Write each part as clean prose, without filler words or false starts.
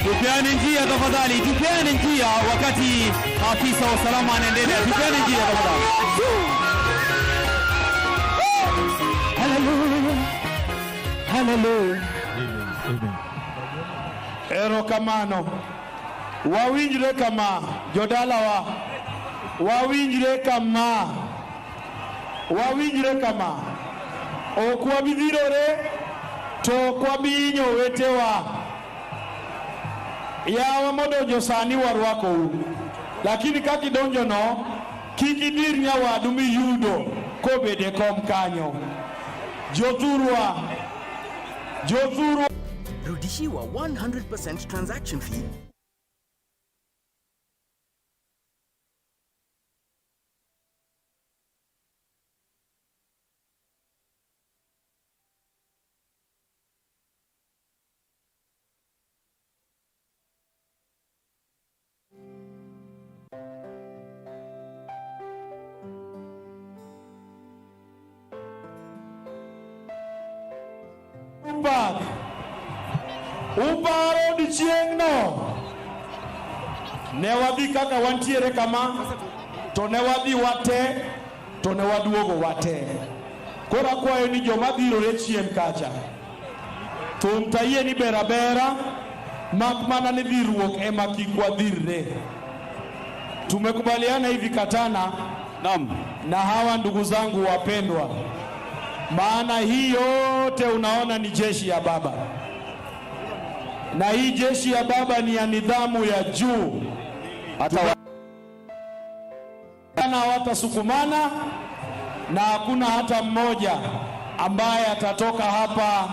Tupeane njia tafadhali, tupeane njia wakati afisa wa usalama anaendelea. Tupeane njia tafadhali. Hallelujah. Hallelujah. Amen. Ero kamano. Wawinjre kama jodala wawinjre kama. Wawinjre kama. Okwabidhirore to kwabinyo wetewa. Yawa modonjo sani warwako lakini kaki donjo no kikidir nyawadu miyudo kobede kom kanyo jothurwa rudishiwa 100% transaction fee. Uparo di chiengno ne wadhi kaka wantiere kama to ne wadhi wate to ne waduogo wate. Kora kwayo ni joma dhirore chien kacha thum tayie ni berabera mak mana ni dhiruok ema kik wadhirre. Tumekubaliana hivi katana na hawa ndugu zangu wapendwa, maana hii yote unaona ni jeshi ya baba, na hii jeshi ya baba ni ya nidhamu ya juu. Hawatasukumana na hakuna hata mmoja ambaye atatoka hapa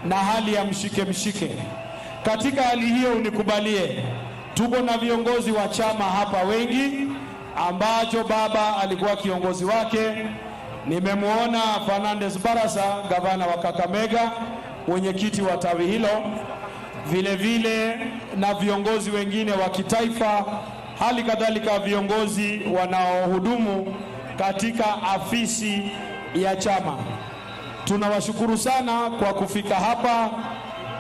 na hali ya mshike. Katika hali hiyo unikubalie, tuko na viongozi wa chama hapa wengi ambacho baba alikuwa kiongozi wake. Nimemuona Fernandez Barasa, gavana wa Kakamega, mwenyekiti wa tawi hilo, vile na viongozi wengine wa kitaifa, hali kadhalika viongozi wanaohudumu katika afisi ya chama. Tunawashukuru sana kwa kufika hapa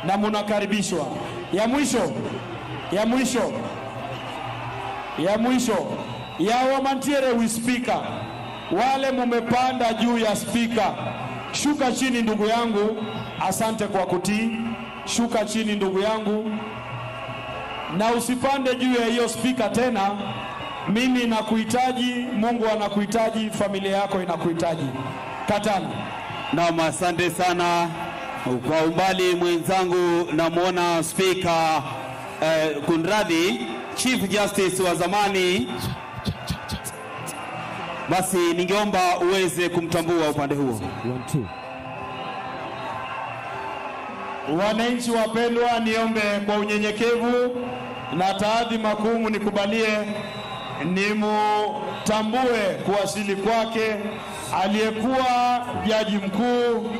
na munakaribishwa. Ya mwisho ya wamantiere wi speaker, wale mumepanda juu ya speaker, shuka chini ndugu yangu. Asante kwa kutii. Shuka chini ndugu yangu, na usipande juu ya hiyo speaker tena. Mimi nakuhitaji, Mungu anakuhitaji, familia yako inakuhitaji. Katana. Naam, asante sana. Kwa umbali mwenzangu namuona speaker Kunradhi, Chief Justice wa zamani. Basi ningeomba uweze kumtambua upande huo. 1 2. Wananchi wapendwa, niombe kwa unyenyekevu na taadhima kuu nikubalie nimutambue kuwasili kwake aliyekuwa jaji mkuu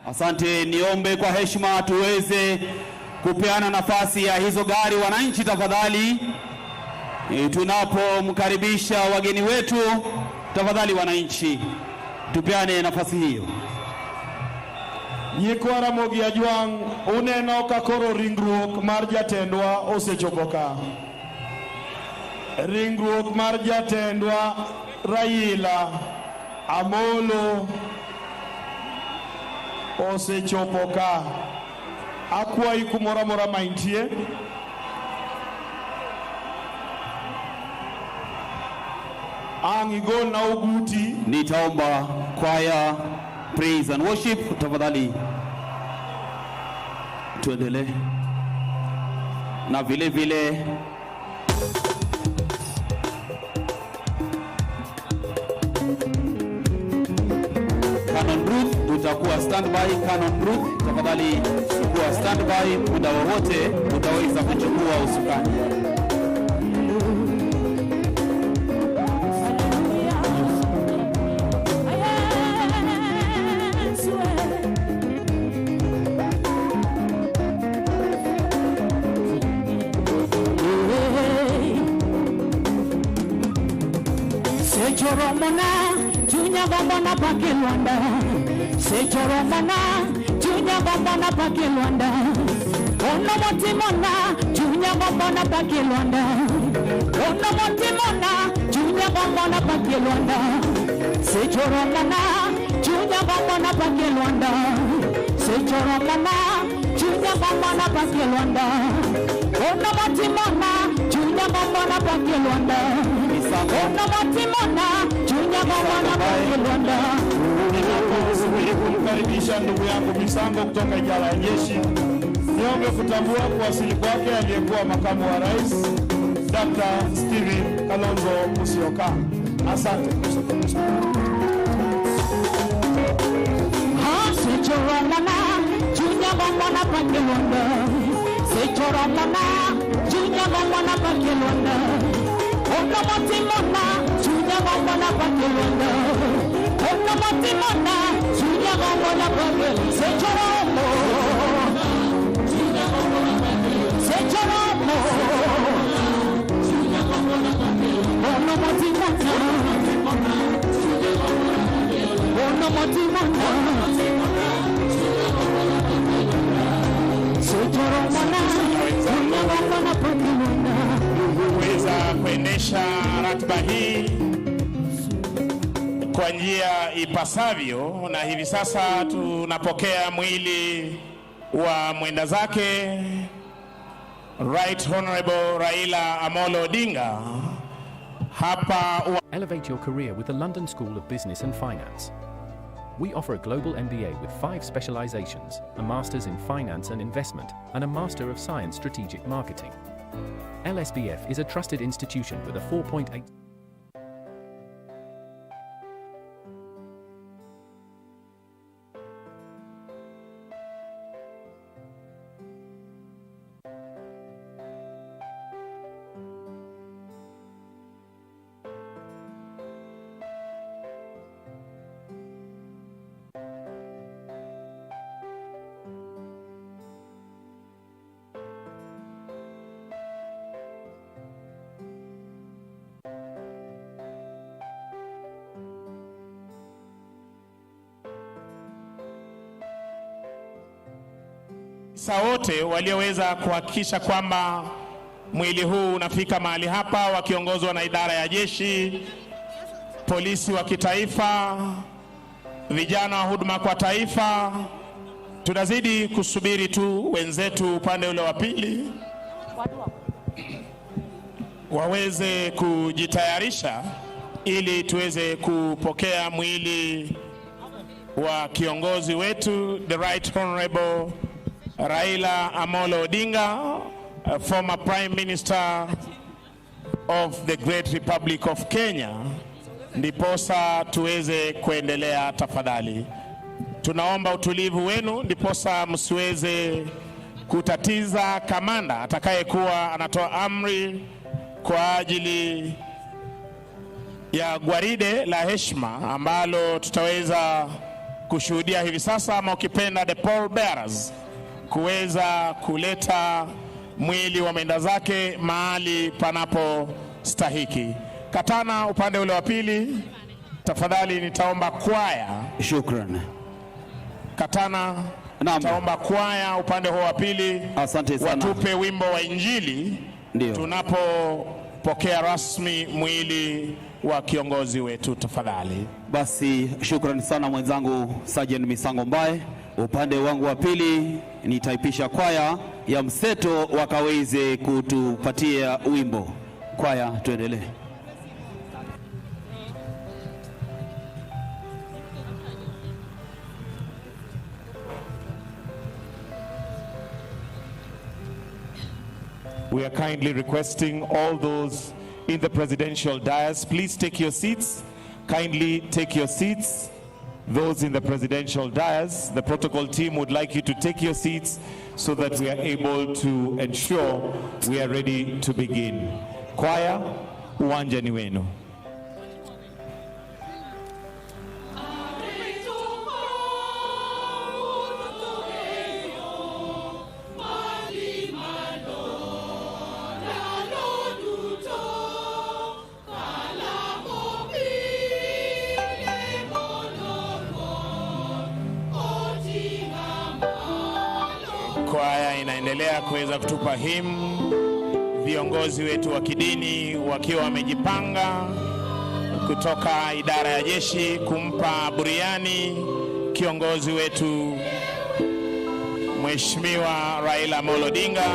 Asante. Niombe kwa heshima tuweze kupeana nafasi ya hizo gari. Wananchi tafadhali, tunapomkaribisha wageni wetu, tafadhali wananchi tupeane nafasi hiyo. Jaramogi ajwang uneno ka koro ringruok mar jatendwa osechopoka. Ringruok mar jatendwa Raila Amolo osechopoka akwa ikumora maintie angigo na uguti. Nitaomba choir praise and worship tafadhali tuendelee na vile Canon Ruth utakuwa standby. Canon Ruth tafadhali kuwa standby, muda wowote utaweza kuchukua usukani. Sejoromana, Junya Bambana Pakilwanda. Sejoromana, Junya Bambana Pakilwanda. Ono Motimona, Junya Bambana Pakilwanda. Ono Motimona, Junya Bambana Pakilwanda. Sejoromana, Junya Bambana Pakilwanda. Sejoromana, Junya Bambana Pakilwanda. Ono Motimona, Junya Bambana Pakilwanda. Ono Motimona, Junya Bambana Pakilwanda. Kumkaribisha ndugu yangu Misango kutoka idara ya jeshi. Niombe kutambua kuwasili kwake aliyekuwa makamu wa rais Dr. Steven Kalonzo Musyoka. Asante. Sejoromana, Junya Bambana Pakilwanda. Sejoromana, Junya Bambana Pakilwanda. Ono Motimona, Junya Bambana Pakilwanda. Ono Motimona, Junya Bambana Pakilwanda. Sejoromo, Sejoromo, Ono Motimona, Ono Motimona, Sejoromona, Junya Bambana Pakilwanda. Kuweza kuendesha ratiba hii kwa njia ipasavyo, na hivi sasa tunapokea mwili wa mwenda zake Right Honorable Raila Amolo Odinga hapa. Elevate your career with the London School of Business and Finance. We offer a global MBA with 5 specializations, a Master's in Finance and Investment, and a Master of Science Strategic Marketing. LSBF is a trusted institution with a 4.8. Wote walioweza kuhakikisha kwamba mwili huu unafika mahali hapa, wakiongozwa na idara ya jeshi, polisi wa kitaifa, vijana wa huduma kwa taifa. Tunazidi kusubiri tu wenzetu upande ule wa pili waweze kujitayarisha ili tuweze kupokea mwili wa kiongozi wetu, the Right Honorable Raila Amolo Odinga, former Prime Minister of the Great Republic of Kenya. Ndiposa tuweze kuendelea tafadhali. Tunaomba utulivu wenu ndiposa msiweze kutatiza kamanda atakayekuwa anatoa amri kwa ajili ya gwaride la heshima ambalo tutaweza kushuhudia hivi sasa, ama ukipenda the pall bearers, kuweza kuleta mwili wa mwenda zake mahali panapo stahiki. Katana upande ule wa pili tafadhali, nitaomba kwaya. Shukran. Katana, nitaomba kwaya upande huo wa pili. Asante sana. Watupe wimbo wa Injili ndio tunapopokea rasmi mwili wa kiongozi wetu tafadhali. Basi shukrani sana mwenzangu Sergeant Misango Mbae. Upande wangu wa pili nitaipisha kwaya ya mseto wakaweze kutupatia wimbo. Kwaya, tuendelee. We are kindly requesting all those in the presidential dais, please take your seats. Kindly take your seats. Those in the presidential dais, the protocol team would like you to take your seats so that we are able to ensure we are ready to begin. Choir, uwanja ni wenu. Kwaya inaendelea kuweza kutupa hymn, viongozi wetu wa kidini wakiwa wamejipanga kutoka idara ya jeshi kumpa buriani kiongozi wetu Mheshimiwa Raila Odinga.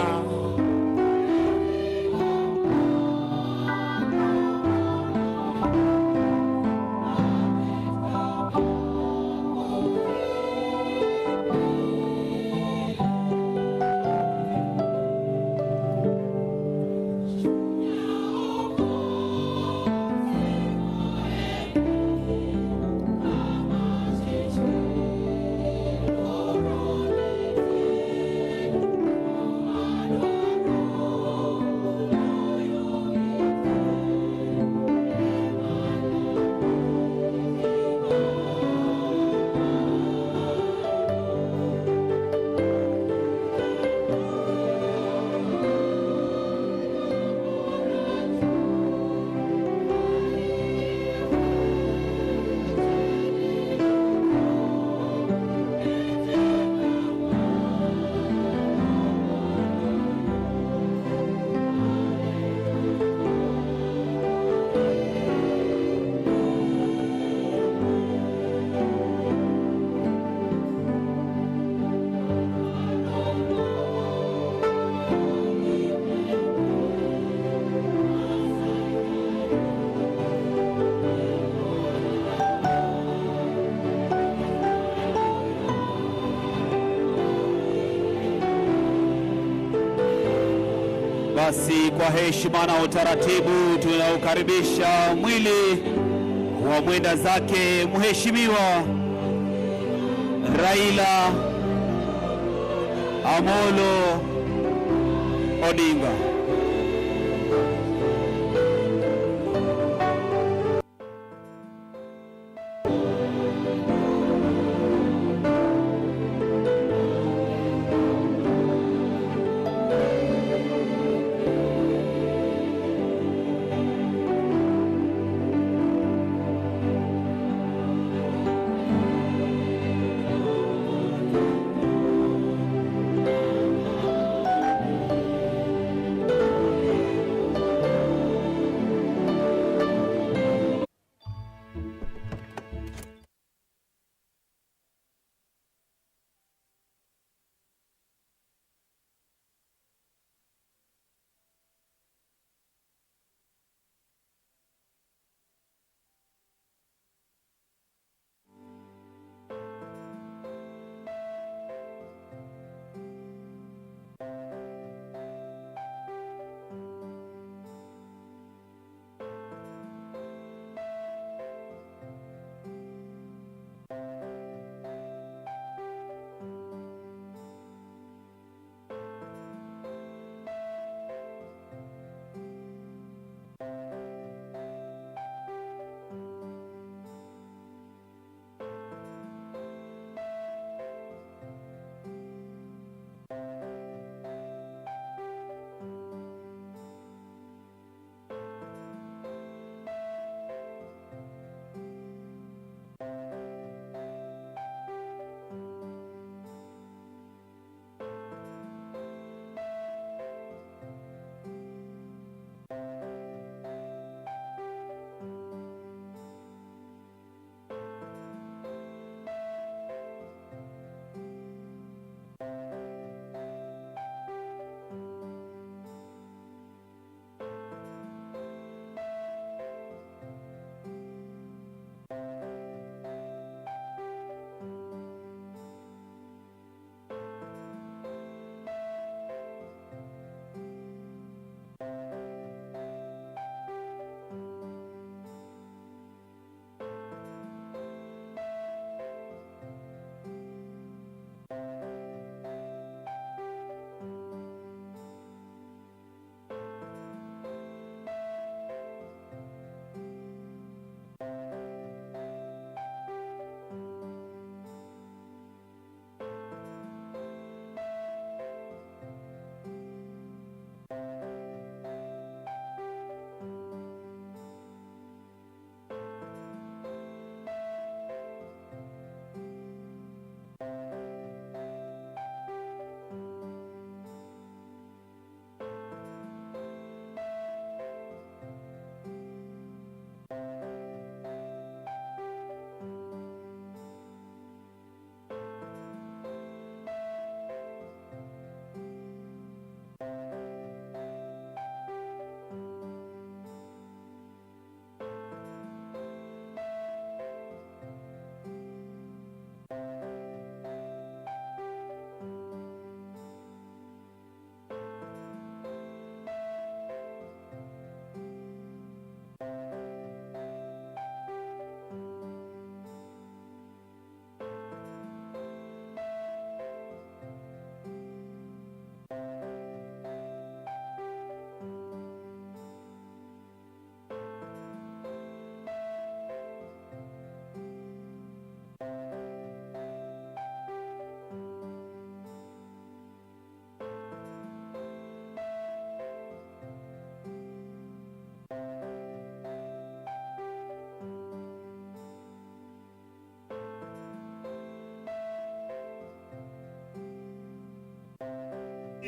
Basi kwa heshima na utaratibu tunaukaribisha mwili wa mwenda zake Mheshimiwa Raila Amolo Odinga.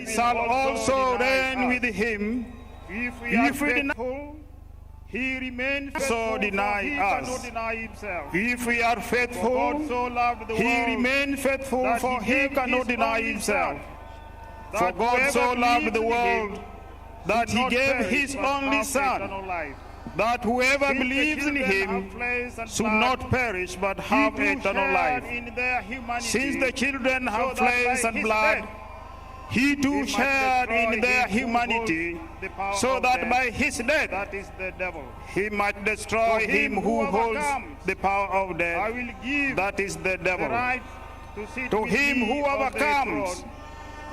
shall also reign with him. If we are faithful, he remains faithful, so deny us. Cannot deny himself. If we are faithful, he remains faithful, for he cannot deny himself. For God so loved the world that he gave his only Son, that whoever believes in him should not perish but have eternal life. Since the children have flesh and blood, he too shared in their humanity, so that by his death, that is the devil, he might destroy him who holds the power of death, that is the devil. To him who overcomes,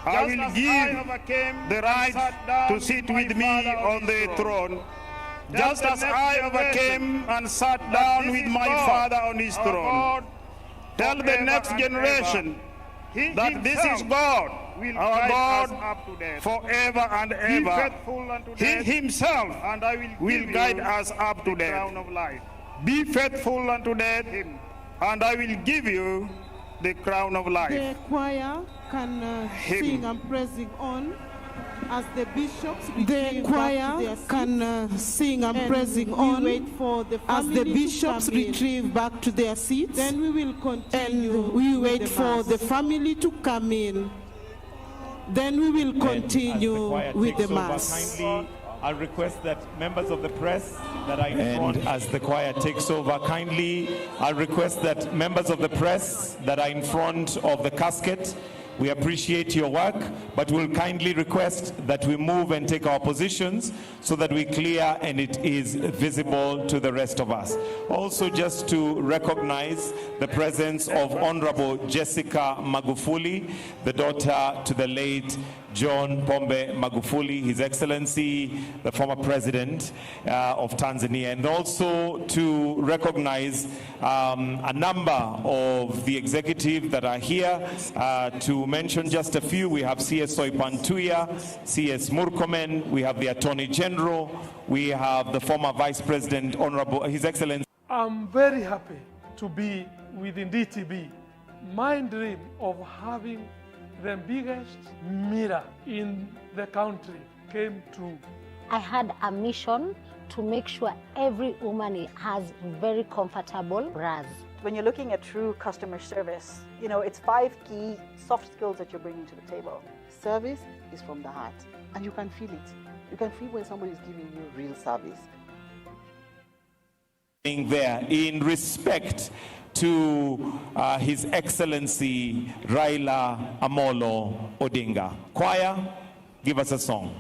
I will give the right to sit with me on the throne, just as I overcame and sat down with my Father on his throne. Tell the next generation that this is God, our God, forever and ever. He himself will guide us up to death. Be faithful unto death, and I will give you the crown of life. The choir can sing and praising on as the bishops retrieve back to their seats. Sing and praising on wait for the as the bishops retrieve back to their seats. Then we will continue. And we wait for the family to come in. Then we will continue with the mass. I'll request that members of the press that are in front, as the choir takes over, kindly, I'll request that members of the press that are in front of the casket, we appreciate your work, but we'll kindly request that we move and take our positions so that we clear and it is visible to the rest of us. Also, just to recognize the presence of Honorable Jessica Magufuli, the daughter to the late John Pombe Magufuli, His Excellency, the former president of Tanzania, and also to recognize a number of the executives that are here. To mention just a few, we have CS Soipantuya, CS Murkomen, we have the Attorney General, we have the former Vice President, Honorable His Excellency. I'm very happy to be within DTB. My dream of having the biggest mirror in the country came true. I had a mission to make sure every woman has very comfortable bras. When you're looking at true customer service, you know, it's 5 key soft skills that you're bringing to the table. Service is from the heart, and you can feel it. You can feel when somebody is giving you real service. There, in respect to His Excellency Raila Amolo Odinga. Choir, give us a song.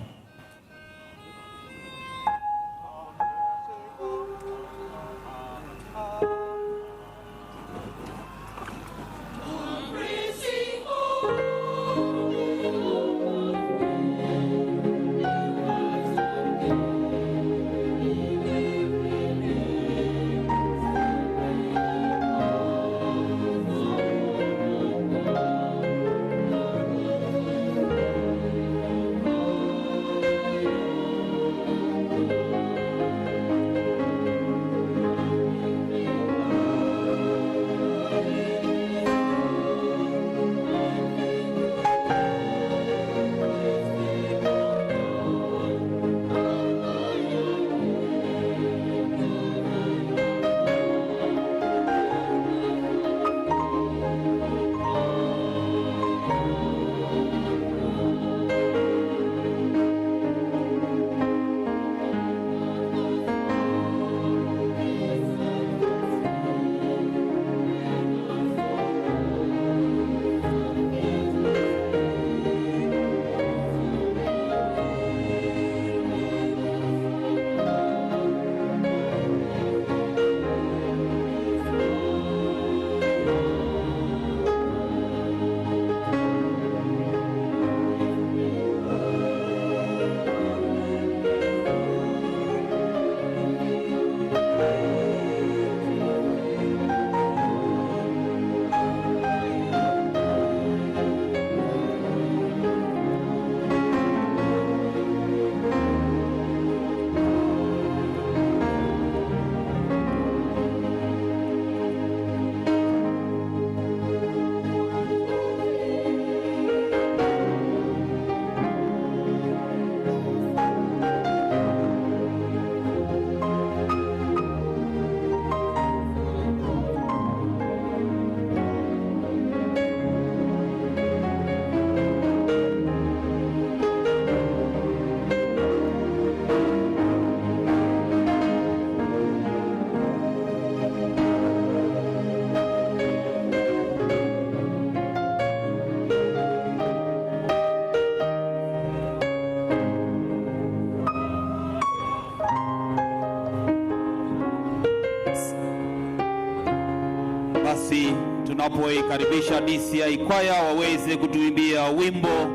tunapoikaribisha DCI kwaya waweze kutuimbia wimbo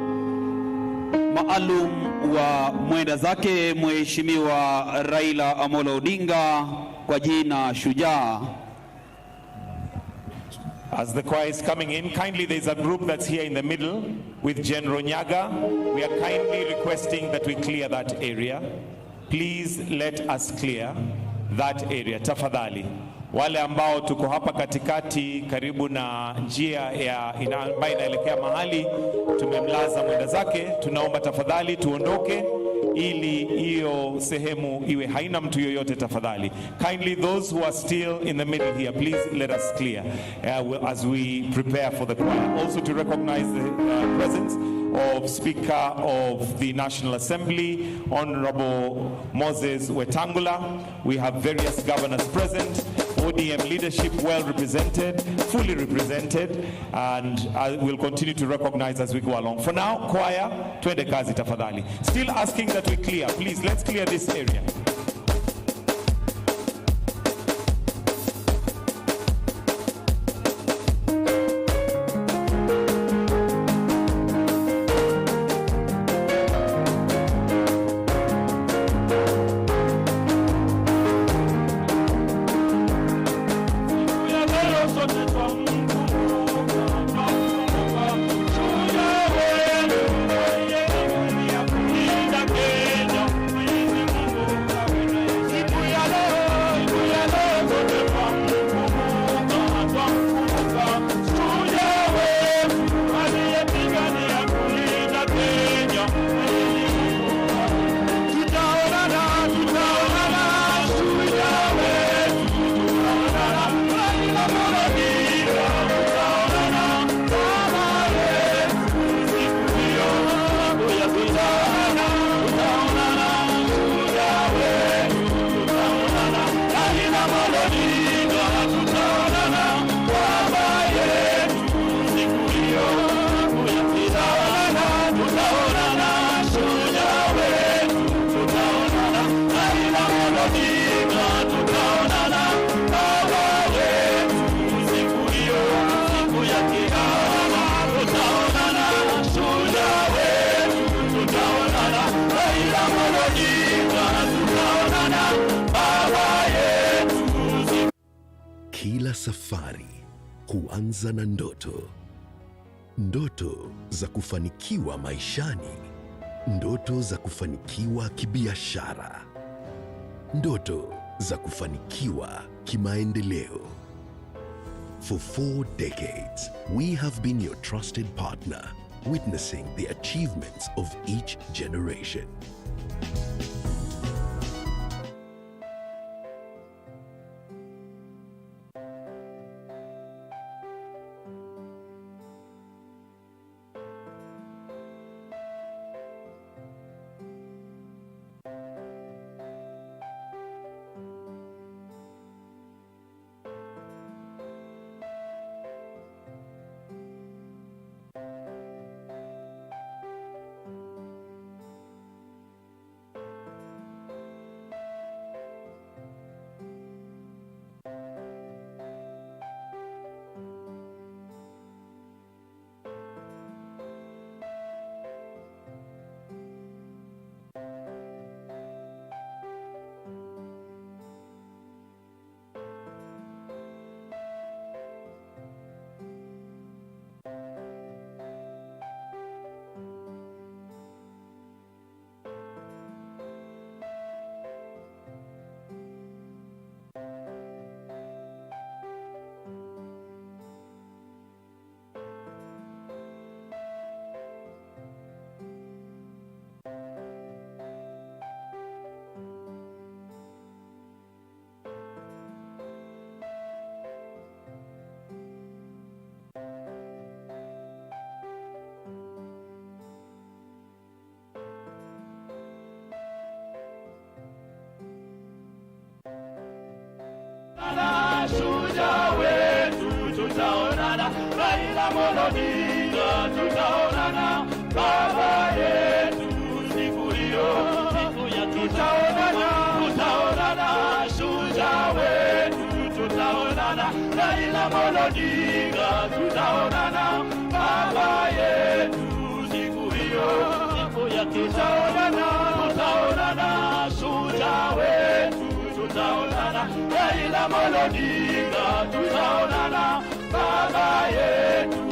maalum wa mwenda zake Mheshimiwa Raila Amolo Odinga kwa jina Shujaa. As the choir is coming in, kindly there's a group that's here in the middle with General Nyaga. We are kindly requesting that we clear that area. Please let us clear that area. Tafadhali. Wale ambao tuko hapa katikati karibu na njia ambayo inaelekea mahali tumemlaza mwenda zake, tunaomba tafadhali tuondoke ili hiyo sehemu iwe haina mtu yoyote tafadhali. Kindly those who are still in the middle here, please let us clear as we prepare for the choir. Also to recognize the presence of Speaker of the National Assembly, Honorable Moses Wetangula. We have various governors present. ODM leadership well represented, fully represented, and I will continue to recognize as we go along. For now, choir, twende kazi tafadhali. Still asking that we clear. Please, let's clear this area. Kila safari huanza na ndoto. Ndoto za kufanikiwa maishani, ndoto za kufanikiwa kibiashara, ndoto za kufanikiwa kimaendeleo. For 4 decades, we have been your trusted partner, witnessing the achievements of each generation. tutaonana, tutaonana, shujaa wetu, tutaonana, Raila Odinga, tutaonana, baba yetu,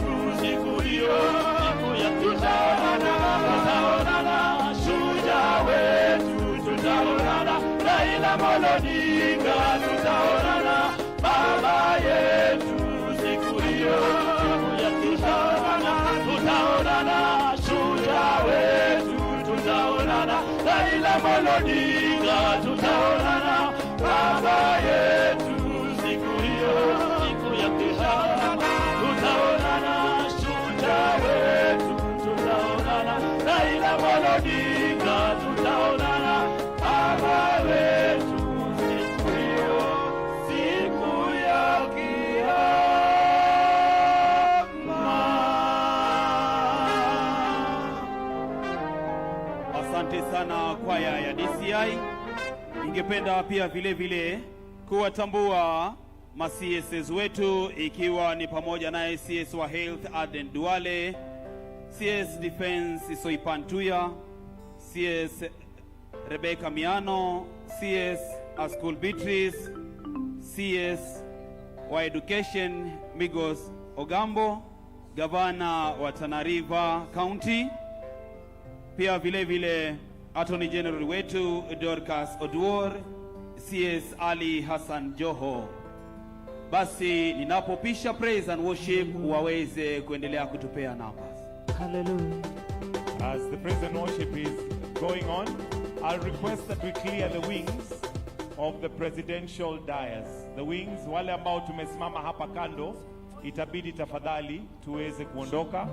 siku hiyo, siku ya tutaonana, tutaonana, shujaa wetu, tutaonana, Raila Odinga, tutaonana, baba yetu, siku hiyo, siku ya tutaonana, tutaonana, shujaa wetu, tutaonana, Raila Odinga, tutaonana, baba yetu, siku hiyo, siku ya tutaonana, tutaonana, shujaa wetu, tutaonana, Raila Odinga, tutaonana, baba wetu, siku hiyo, siku ya kiyama. Asante sana kwaya ya DCI. Ningependa pia vile vile kuwatambua ma-CSs wetu, ikiwa ni pamoja naye CS wa Health Aden Duale, CS Defense Soipantuya, CS Rebecca Miano, CS School Beatrice, CS wa Education Migos Ogambo, Gavana wa Tana River County, pia vile vile Attorney General wetu Dorcas Oduor, CS Ali Hassan Joho. Basi ninapopisha praise and worship waweze kuendelea kutupea numbers. Hallelujah. As the praise and worship is going on, I'll request that we clear the wings of the presidential dais. The wings, wale ambao tumesimama hapa kando, itabidi tafadhali tuweze kuondoka.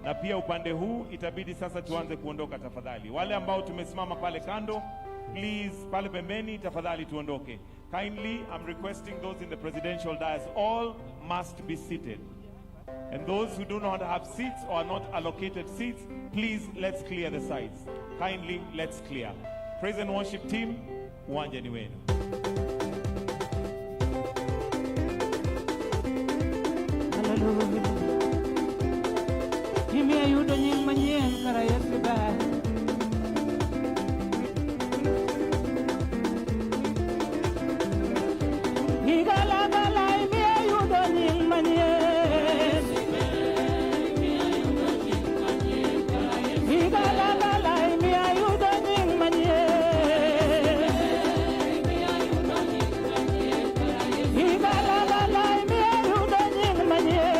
Na pia upande huu itabidi sasa tuanze kuondoka tafadhali. Wale ambao tumesimama pale kando, please pale pembeni tafadhali tuondoke. Kindly, I'm requesting those in the presidential dais, all must be seated. And those who do not have seats or are not allocated seats, please let's clear the sides. Kindly, let's clear. Praise and worship team, uwanja ni wenu. Hallelujah. Kimi ayudo nying manyien kara Yesu ber. Igala imi ayudo nying manyien. Igala imi ayudo nying manyien. Igala imi ayudo nying manyien.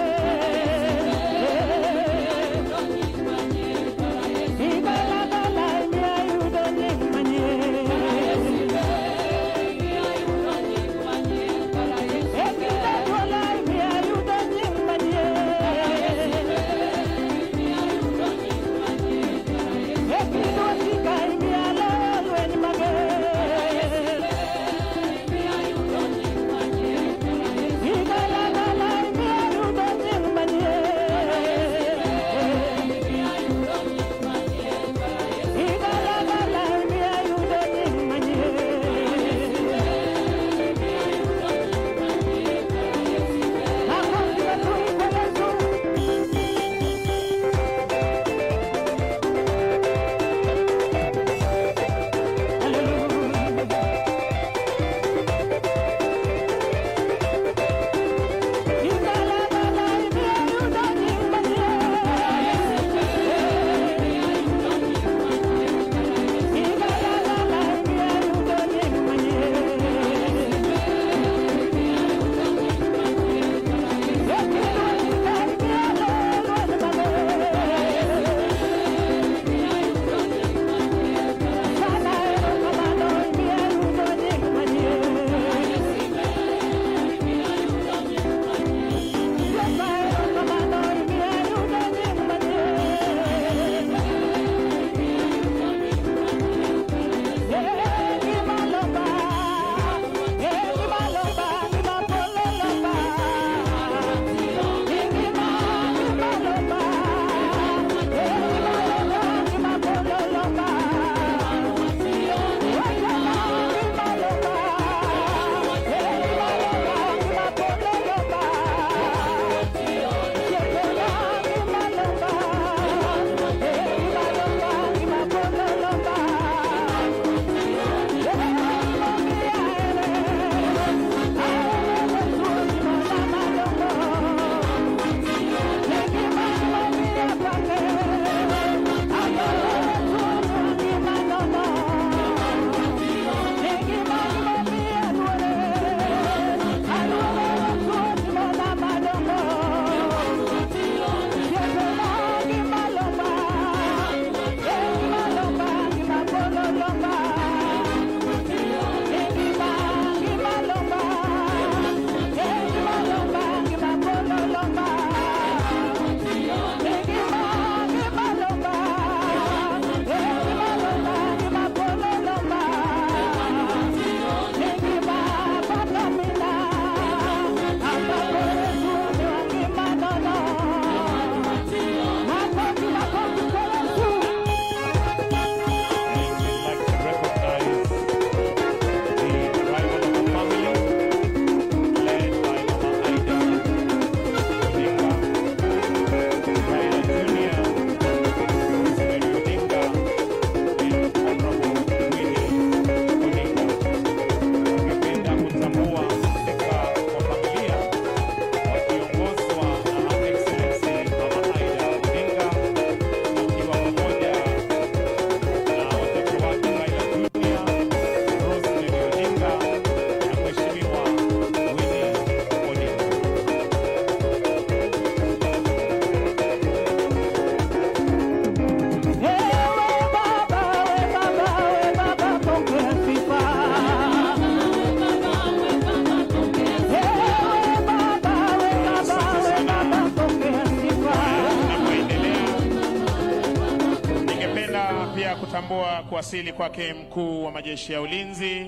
pia kutambua kuwasili kwake mkuu wa majeshi ya ulinzi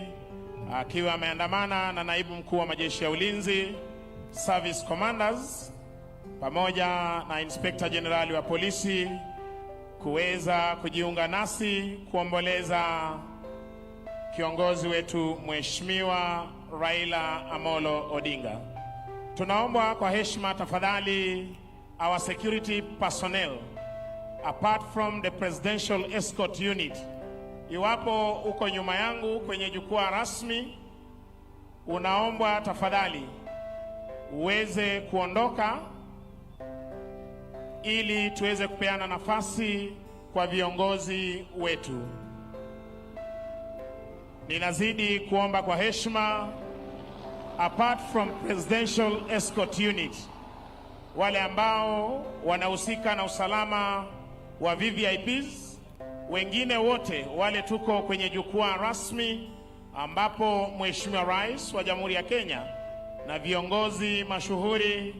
akiwa ameandamana na naibu mkuu wa majeshi ya ulinzi, service commanders, pamoja na inspector generali wa polisi kuweza kujiunga nasi kuomboleza kiongozi wetu Mheshimiwa Raila Amolo Odinga. Tunaomba kwa heshima tafadhali our security personnel apart from the presidential escort unit, iwapo uko nyuma yangu kwenye jukwaa rasmi, unaombwa tafadhali uweze kuondoka ili tuweze kupeana nafasi kwa viongozi wetu. Ninazidi kuomba kwa heshima, apart from presidential escort unit, wale ambao wanahusika na usalama wa VVIPs, wengine wote wale tuko kwenye jukwaa rasmi ambapo Mheshimiwa Rais wa Jamhuri ya Kenya na viongozi mashuhuri,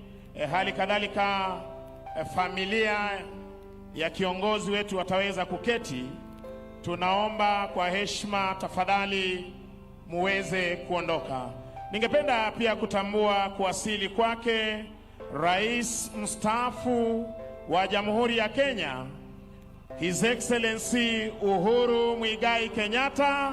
hali kadhalika familia ya kiongozi wetu wataweza kuketi. Tunaomba kwa heshima tafadhali muweze kuondoka. Ningependa pia kutambua kuwasili kwake Rais mstaafu wa Jamhuri ya Kenya, His Excellency Uhuru Muigai Kenyatta,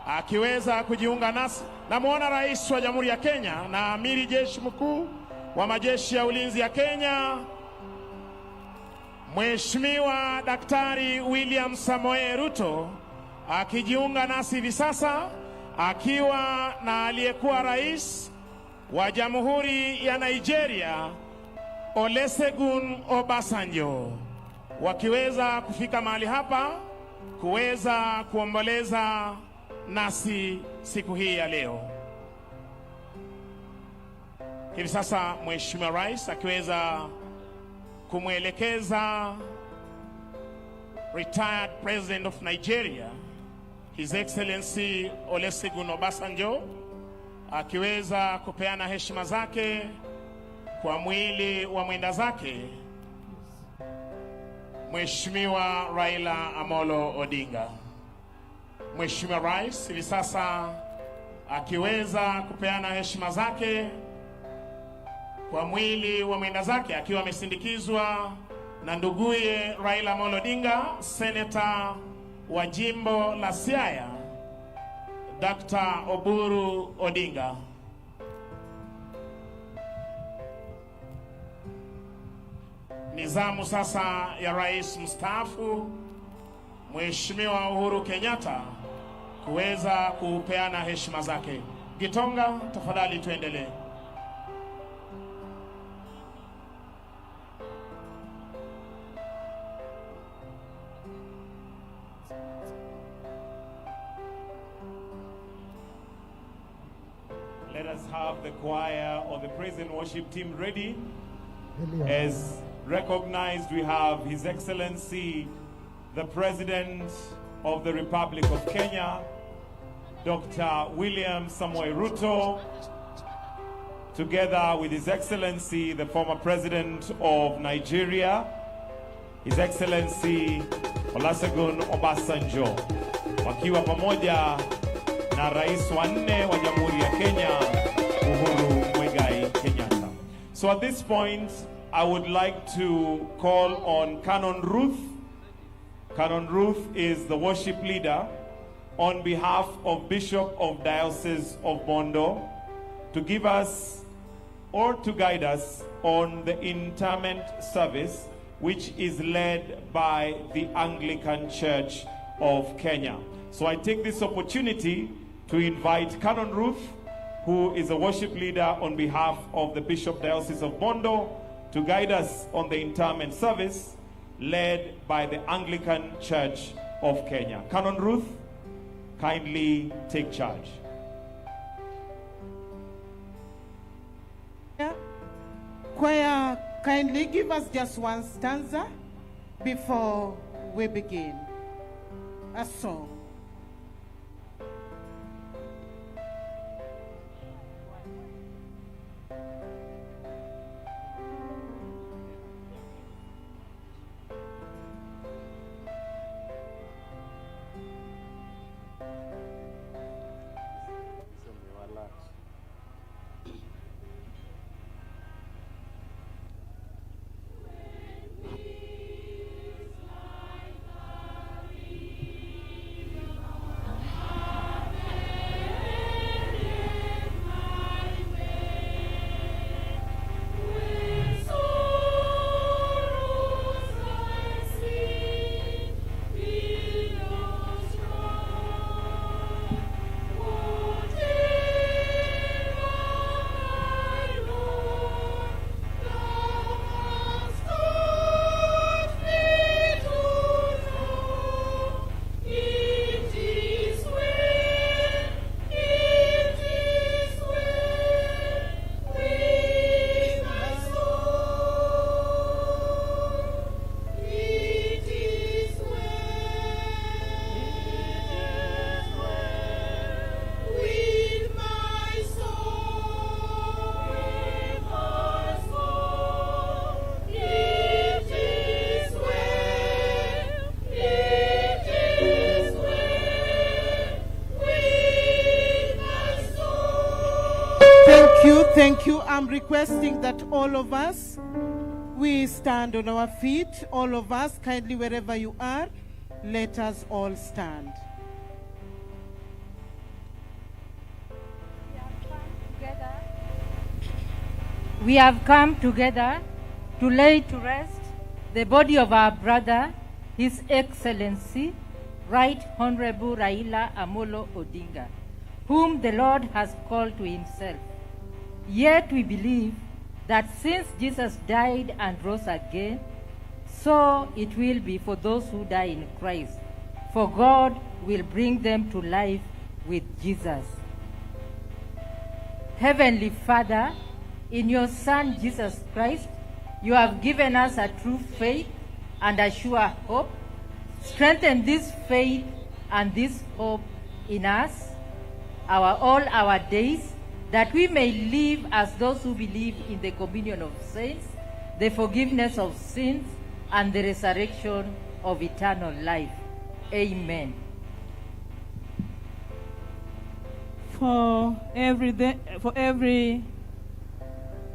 akiweza kujiunga nasi. Namuona Rais wa Jamhuri ya Kenya na Amiri Jeshi Mkuu wa Majeshi ya Ulinzi ya Kenya, Mheshimiwa Daktari William Samoei Ruto, akijiunga nasi hivi sasa akiwa na aliyekuwa rais wa Jamhuri ya Nigeria Olusegun Obasanjo, wakiweza kufika mahali hapa kuweza kuomboleza nasi siku hii ya leo. Hivi sasa Mheshimiwa Rais akiweza kumwelekeza retired President of Nigeria, His Excellency Olusegun Obasanjo, akiweza kupeana heshima zake kwa mwili wa mwenda zake Mheshimiwa Raila Amolo Odinga. Mheshimiwa Rais hivi sasa akiweza kupeana heshima zake kwa mwili wa mwenda zake akiwa amesindikizwa na nduguye Raila Amolo Odinga, Senator wa jimbo la Siaya, Dr. Oburu Odinga. Nizamu sasa ya Rais mstaafu Mheshimiwa Uhuru Kenyatta kuweza kupeana heshima zake. Gitonga, tafadhali tuendelee. Let us have the choir or the praise and worship team ready. As recognized, we have His Excellency, the President of the Republic of Kenya, Dr. William Samoei Ruto, together with His Excellency, the former President of Nigeria, His Excellency Olusegun Obasanjo, wakiwa pamoja na Rais wa 4 wa Jamhuri ya Kenya, Uhuru Muigai Kenyatta. So at this point, I would like to call on Canon Ruth. Canon Ruth is the worship leader on behalf of Bishop of Diocese of Bondo to give us or to guide us on the interment service, which is led by the Anglican Church of Kenya. So I take this opportunity to invite Canon Ruth, who is a worship leader on behalf of the Bishop Diocese of Bondo, to guide us on the interment service led by the Anglican Church of Kenya. Canon Ruth, kindly take charge. Choir, kindly give us just one stanza before we begin. A song. Thank you. I'm requesting that all of us, we stand on our feet. All of us, kindly wherever you are, let us all stand. We have come together to lay to rest the body of our brother, His Excellency, Right Honorable Raila Amolo Odinga, whom the Lord has called to himself. Yet we believe that since Jesus died and rose again, so it will be for those who die in Christ, for God will bring them to life with Jesus. Heavenly Father, in your Son Jesus Christ, you have given us a true faith and a sure hope. Strengthen this faith and this hope in us all our days, that we may live as those who believe in the communion of saints, the forgiveness of sins, and the resurrection of eternal life. Amen.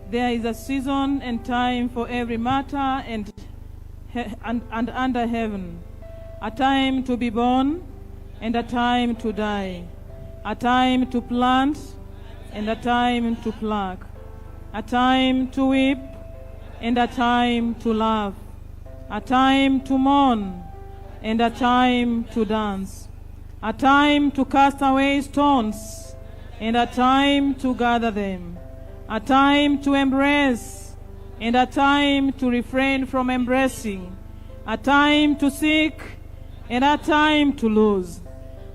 There is a season and time for every matter and under heaven, a time to be born and a time to die, a time to plant and a time to pluck, a time to weep and a time to laugh, a time to mourn and a time to dance, a time to cast away stones and a time to gather them, a time to embrace and a time to refrain from embracing, a time to seek and a time to lose,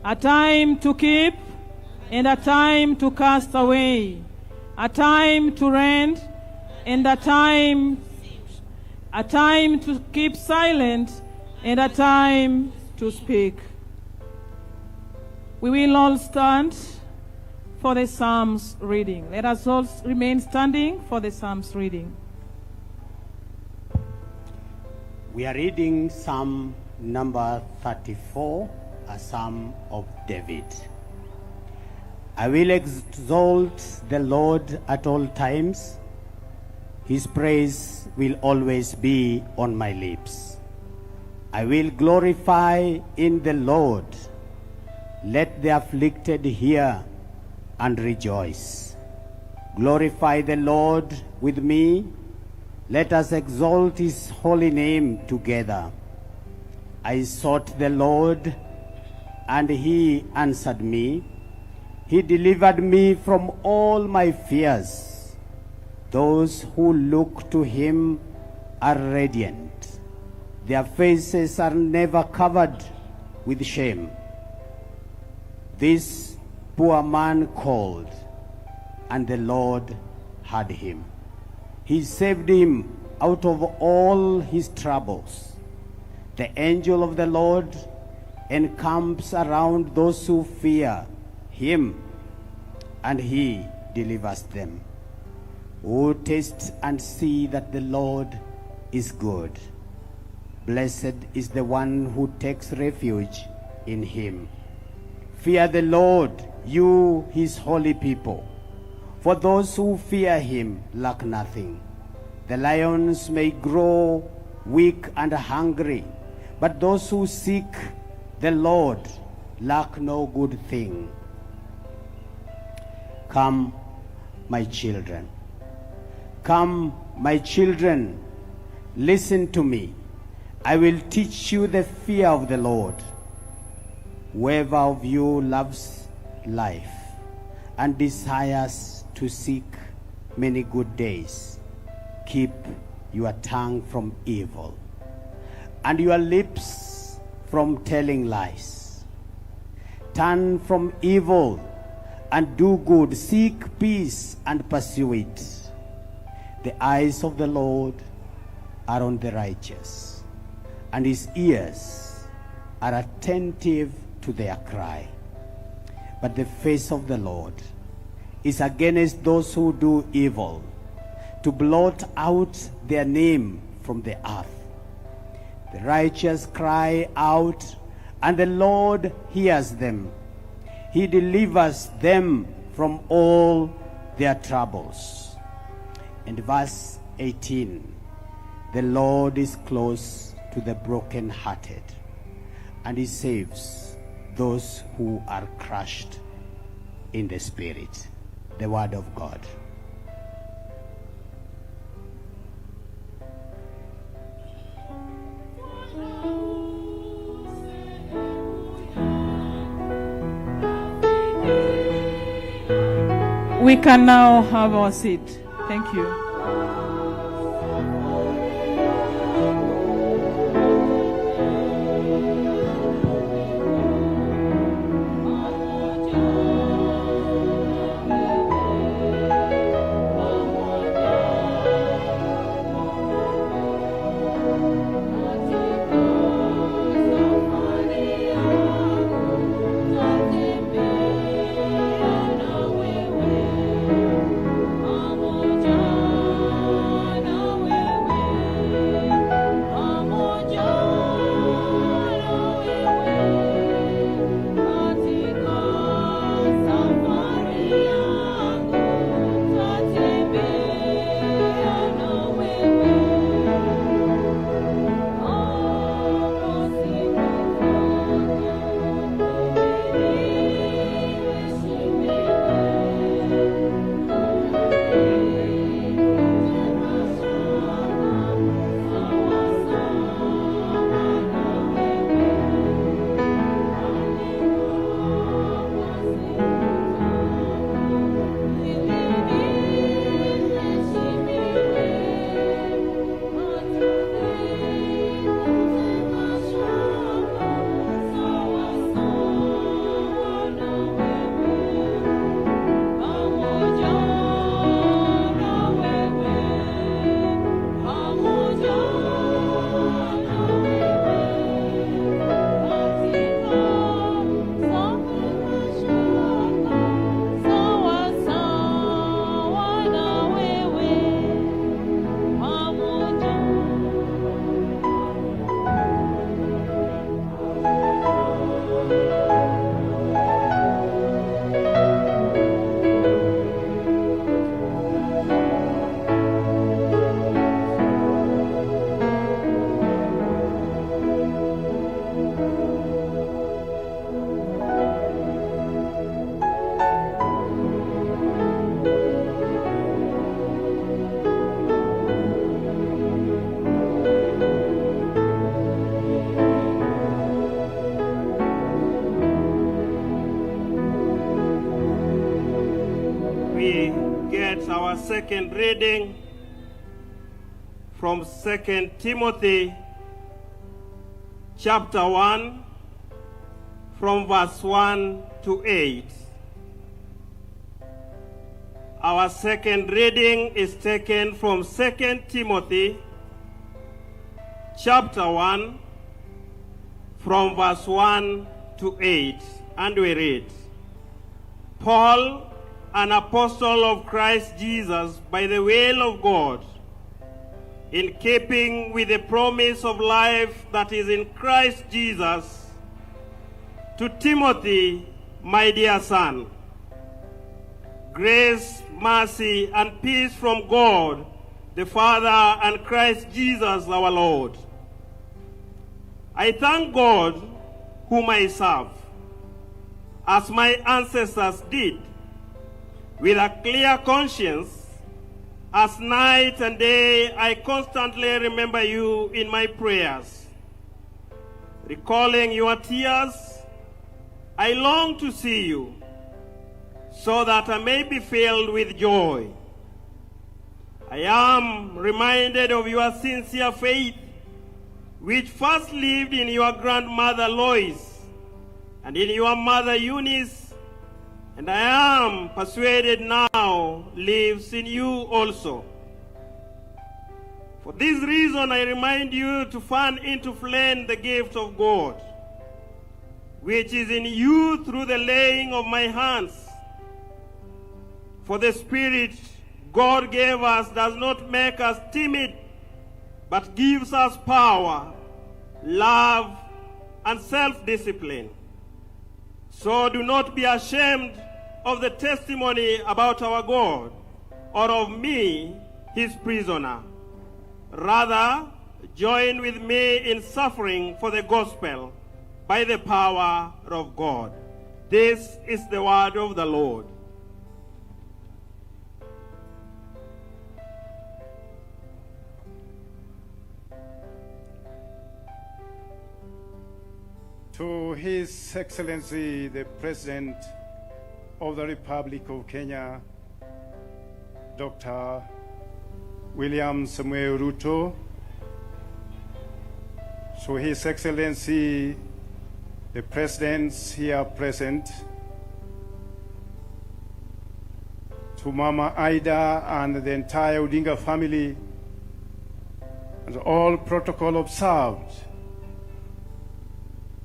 a time to keep and a time to cast away, a time to rend and a time to keep silent and a time to speak. We will all stand for the Psalms reading. Let us all remain standing for the Psalms reading. We are reading Psalm number 34, a Psalm of David. I will exalt the Lord at all times. His praise will always be on my lips. I will glorify in the Lord. Let the afflicted hear and rejoice. Glorify the Lord with me. Let us exalt his holy name together. I sought the Lord, and he answered me. He delivered me from all my fears. Those who look to him are radiant. Their faces are never covered with shame. This poor man called, and the Lord heard him. He saved him out of all his troubles. The angel of the Lord encamps around those who fear him, and he delivers them. Oh, taste and see that the Lord is good. Blessed is the one who takes refuge in him. Fear the Lord, you his holy people, for those who fear him lack nothing. The lions may grow weak and hungry, but those who seek the Lord lack no good thing. Come, my children. Come, my children, listen to me. I will teach you the fear of the Lord. Whoever of you loves life and desires to seek many good days, keep your tongue from evil and your lips from telling lies. Turn from evil and do good. Seek peace and pursue it. The eyes of the Lord are on the righteous, and his ears are attentive to their cry. But the face of the Lord is against those who do evil, to blot out their name from the earth. The righteous cry out, and the Lord hears them. He delivers them from all their troubles. And verse 18, the Lord is close to the brokenhearted, and he saves those who are crushed in the spirit. The word of God. We can now have our seat. Thank you. Our second reading from 2 Timothy chapter 1 from verse 1 to 8. Our second reading is taken from 2 Timothy chapter 1 from verse 1 to 8, and we read, Paul, an apostle of Christ Jesus by the will of God, in keeping with the promise of life that is in Christ Jesus, to Timothy, my dear son, grace, mercy, and peace from God, the Father, and Christ Jesus our Lord. I thank God, whom I serve, as my ancestors did, with a clear conscience, as night and day I constantly remember you in my prayers. Recalling your tears, I long to see you, so that I may be filled with joy. I am reminded of your sincere faith, which first lived in your grandmother Lois and in your mother Eunice, and I am persuaded now lives in you also. For this reason I remind you to fan into flame the gift of God, which is in you through the laying of my hands. For the Spirit God gave us does not make us timid, but gives us power, love, and self-discipline. So do not be ashamed of the testimony about our God, or of me, his prisoner. Rather, join with me in suffering for the gospel by the power of God. This is the word of the Lord. To His Excellency, the President of the Republic of Kenya, Dr. William Samuel Ruto, to His Excellency, the Presidents here present, to Mama Ida and the entire Odinga family, and all protocol observed,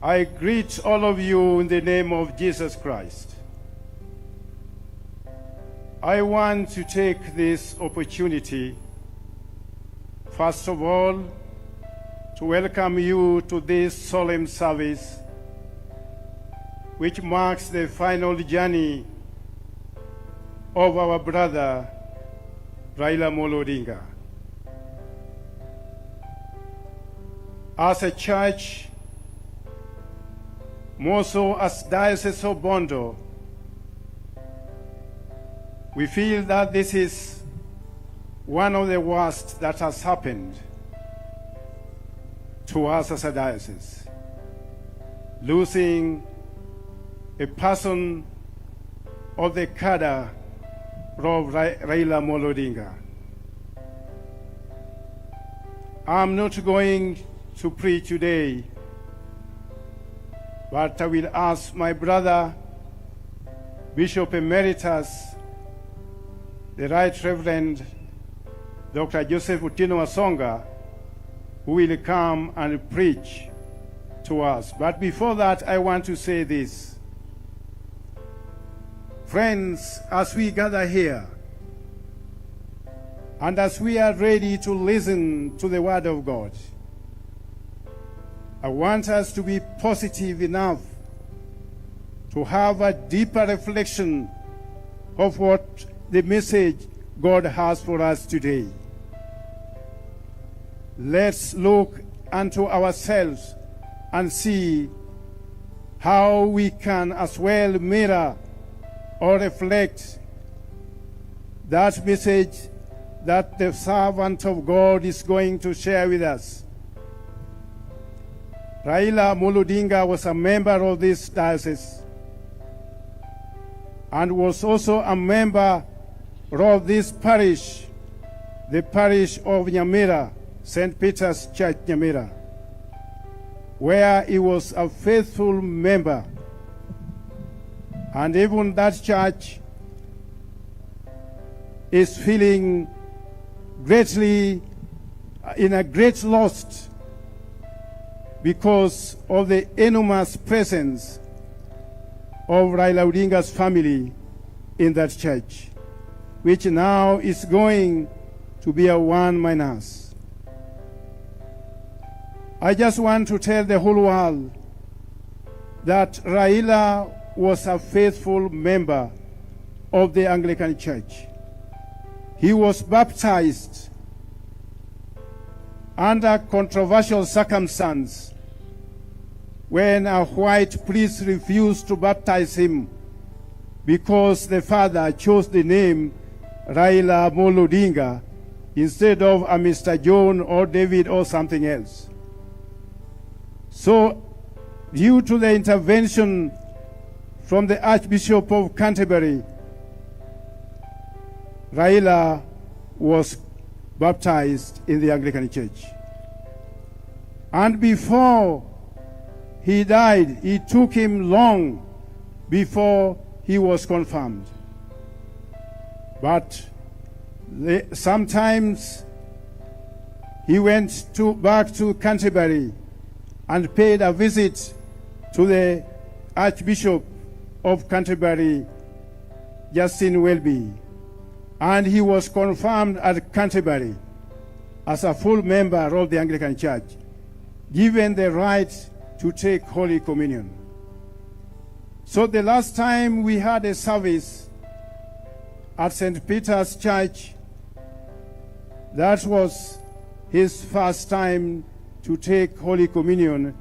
I greet all of you in the name of Jesus Christ. I want to take this opportunity, first of all, to welcome you to this solemn service, which marks the final journey of our brother, Raila Odinga. As a church, more so as Diocese of Bondo, we feel that this is one of the worst that has happened to us as a diocese. Losing a person of the cadre of Raila Odinga. I'm not going to preach today, but I will ask my brother, Bishop Emeritus, the Right Reverend Dr. Joseph Utino Asonga, who will come and preach to us. But before that, I want to say this. Friends, as we gather here, and as we are ready to listen to the Word of God, I want us to be positive enough to have a deeper reflection of what the message God has for us today. Let's look unto ourselves and see how we can as well mirror or reflect that message that the servant of God is going to share with us. Raila Odinga was a member of this diocese and was also a member of this parish, the parish of Nyamira, St. Peter's Church, Nyamira, where he was a faithful member. And even that church is feeling greatly in a great loss because of the enormous presence of Raila Odinga's family in that church, which now is going to be a one minus. I just want to tell the whole world that Raila was a faithful member of the Anglican Church. He was baptized under controversial circumstances when a white priest refused to baptize him because the father chose the name Raila Odinga instead of a Mr. John or David or something else. So, due to the intervention from the Archbishop of Canterbury, Raila was baptized in the Anglican Church. And before he died, it took him long before he was confirmed. But sometimes he went back to Canterbury and paid a visit to the Archbishop of Canterbury, Justin Welby, and he was confirmed at Canterbury as a full member of the Anglican Church, given the right to take Holy Communion. So the last time we had a service at St. Peter's Church, That was his first time to take Holy Communion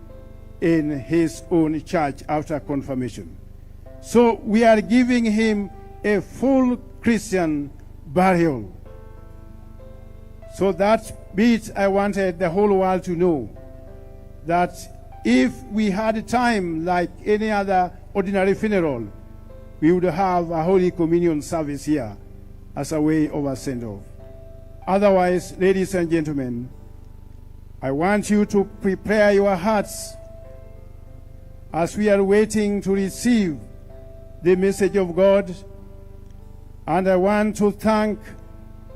in his own church after confirmation. So we are giving him a full Christian burial. So that bit I wanted the whole world to know, that if we had time like any other ordinary funeral, we would have a Holy Communion service here as a way of a send-off. Otherwise, ladies and gentlemen, I want you to prepare your hearts as we are waiting to receive the message of God. And I want to thank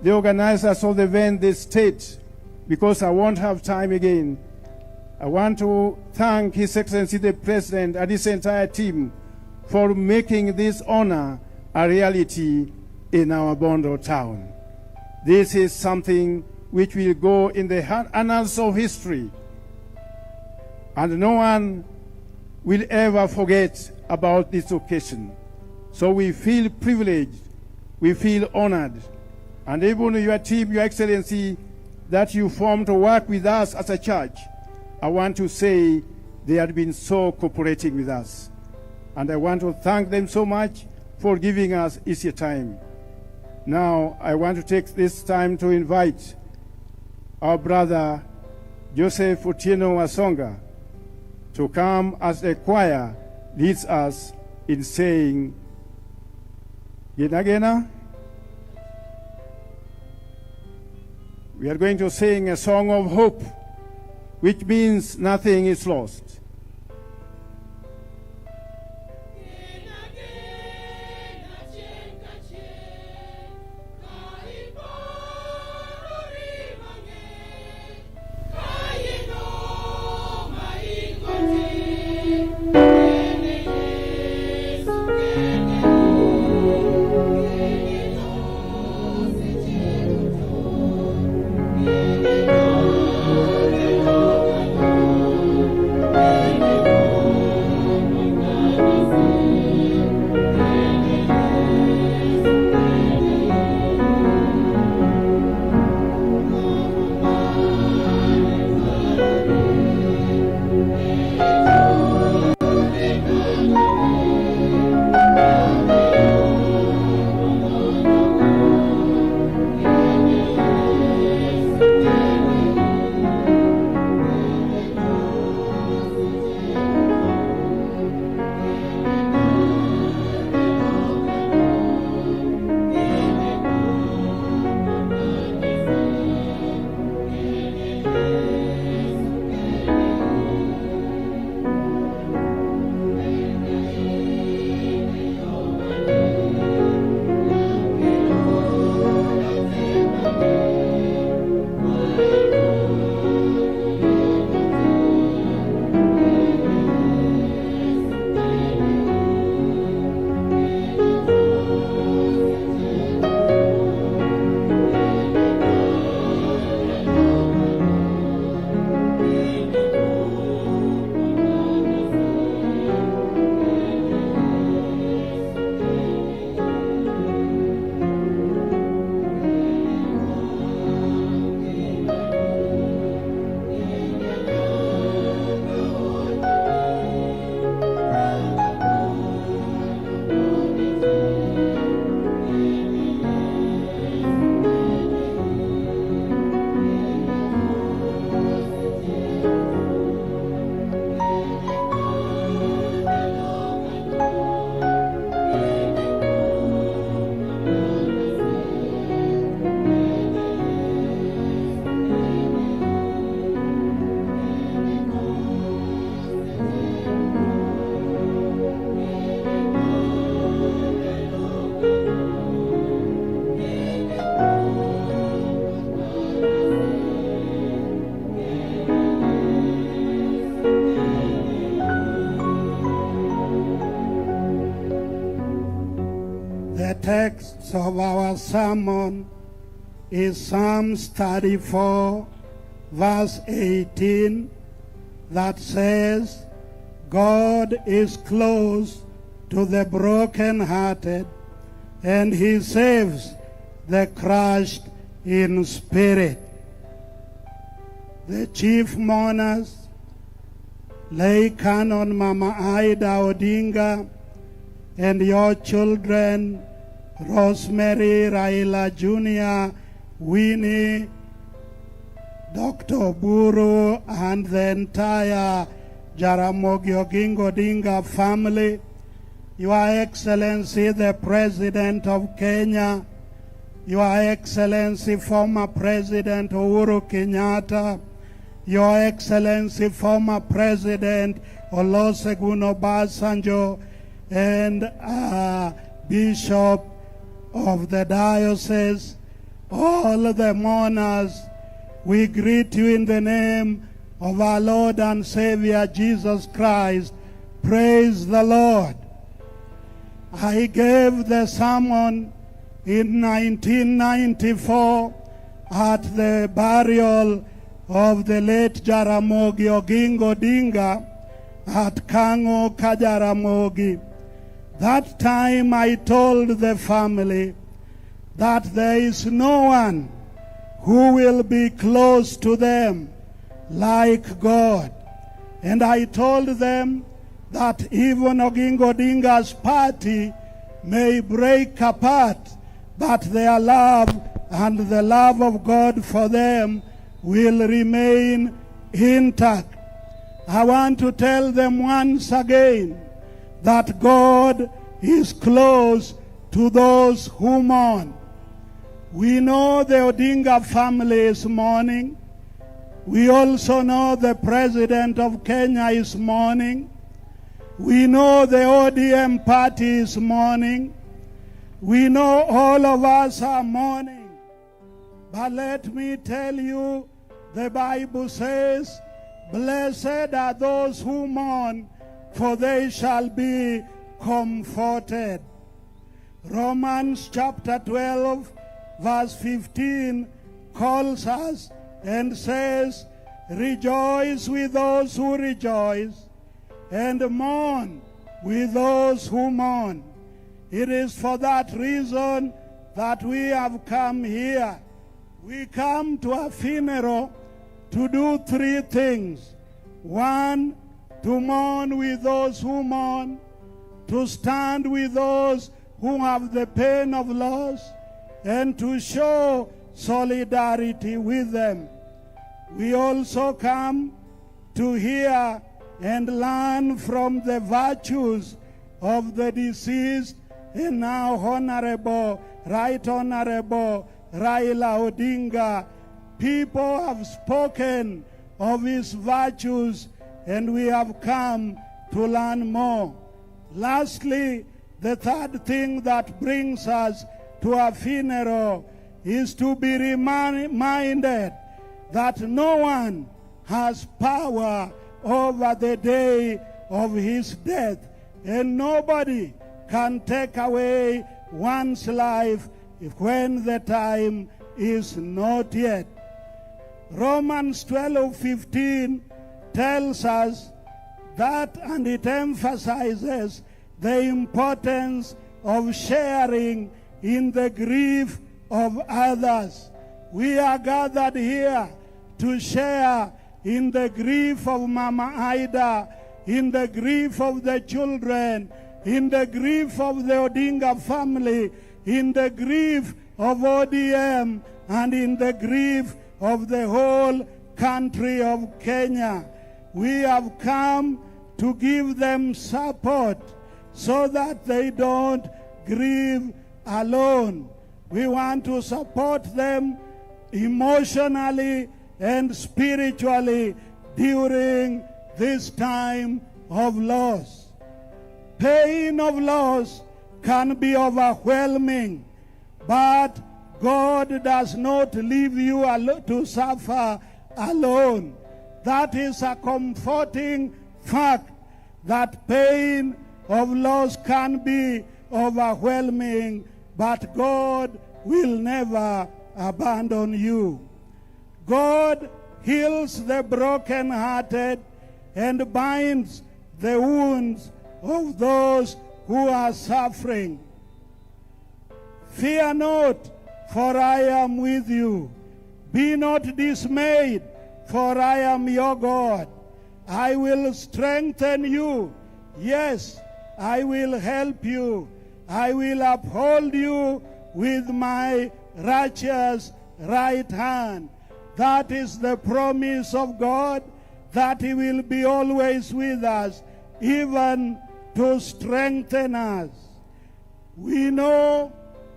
the organizers of the event, the state, because I won't have time again. I want to thank His Excellency the President and his entire team for making this honor a reality in our Bondo town. This is something which will go in the annals of history, and no one will ever forget about this occasion. So we feel privileged, we feel honored, and even your team, Your Excellency, that you formed to work with us as a church, I want to say they have been so cooperating with us. And I want to thank them so much for giving us easier time. Now, I want to take this time to invite our brother Joseph Otieno Wasonga to come as the choir leads us in saying, Gena Gena. We are going to sing a song of hope, which means nothing is lost. The text of our sermon is Psalms 34, verse 18, that says, God is close to the brokenhearted, and He saves the crushed in spirit. The chief mourners, Lay Canon Mama Ida Odinga, and your children, Rosemary, Raila Jr., Winnie, Dr. Buru, and the entire Jaramogi Oginga Odinga family, Your Excellency, the President of Kenya, Your Excellency, former President Uhuru Kenyatta, Your Excellency, former President Olusegun Obasanjo, and Bishop of the Diocese, all the mourners, we greet you in the name of our Lord and Savior Jesus Christ. Praise the Lord. I gave the sermon in 1994 at the burial of the late Jaramogi Oginga Odinga at Kango Kajaramogi. That time I told the family that there is no one who will be close to them like God. And I told them that even Oginga Odinga's party may break apart, but their love and the love of God for them will remain intact. I want to tell them once again that God is close to those who mourn. We know the Odinga family is mourning. We also know the President of Kenya is mourning. We know the ODM party is mourning. We know all of us are mourning. But let me tell you, the Bible says, blessed are those who mourn, for they shall be comforted. Romans chapter 12, verse 15 calls us and says, rejoice with those who rejoice, and mourn with those who mourn. It is for that reason that we have come here. We come to a funeral to do three things. One, to mourn with those who mourn, to stand with those who have the pain of loss, and to show solidarity with them. We also come to hear and learn from the virtues of the deceased and now Honorable, Right Honorable Raila Odinga. People have spoken of his virtues, and we have come to learn more. Lastly, the third thing that brings us to a funeral is to be reminded that no one has power over the day of his death, and nobody can take away one's life when the time is not yet. Romans 12:15 tells us that, and it emphasizes the importance of sharing in the grief of others. We are gathered here to share in the grief of Mama Ida, in the grief of the children, in the grief of the Odinga family, in the grief of ODM, and in the grief of the whole country of Kenya. We have come to give them support so that they don't grieve alone. We want to support them emotionally and spiritually during this time of loss. Pain of loss can be overwhelming, but God does not leave you to suffer alone. That is a comforting fact, that pain of loss can be overwhelming, but God will never abandon you. God heals the brokenhearted and binds the wounds of those who are suffering. Fear not, for I am with you. Be not dismayed, for I am your God. I will strengthen you. Yes, I will help you. I will uphold you with my righteous right hand. That is the promise of God, that He will be always with us, even to strengthen us. We know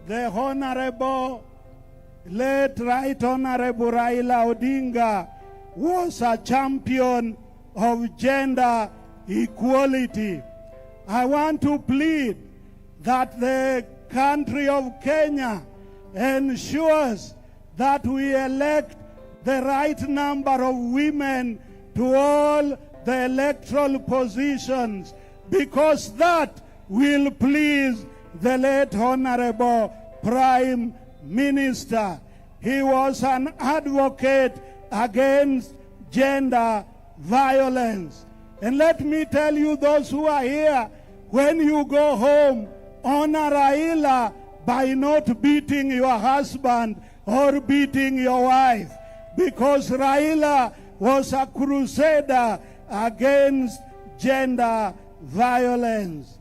the Honorable, late Right Honorable Raila Odinga was a champion of gender equality. I want to plead that the country of Kenya ensures that we elect the right number of women to all the electoral positions, because that will please the late Honorable Prime Minister. He was an advocate against gender violence. And let me tell you, those who are here, when you go home, honor Raila by not beating your husband or beating your wife, because Raila was a crusader against gender violence.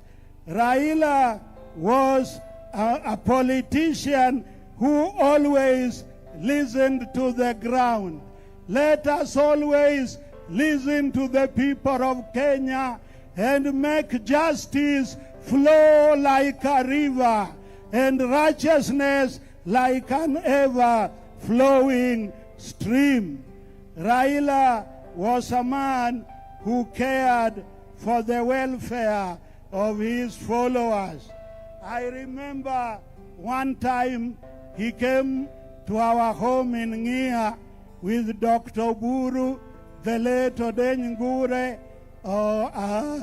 Raila was a politician who always listened to the ground. Let us always listen to the people of Kenya and make justice flow like a river and righteousness like an ever-flowing stream. Raila was a man who cared for the welfare of his followers. I remember one time he came to our home in Ng'ia with Dr. Buru, the late Oden Ngure, Owino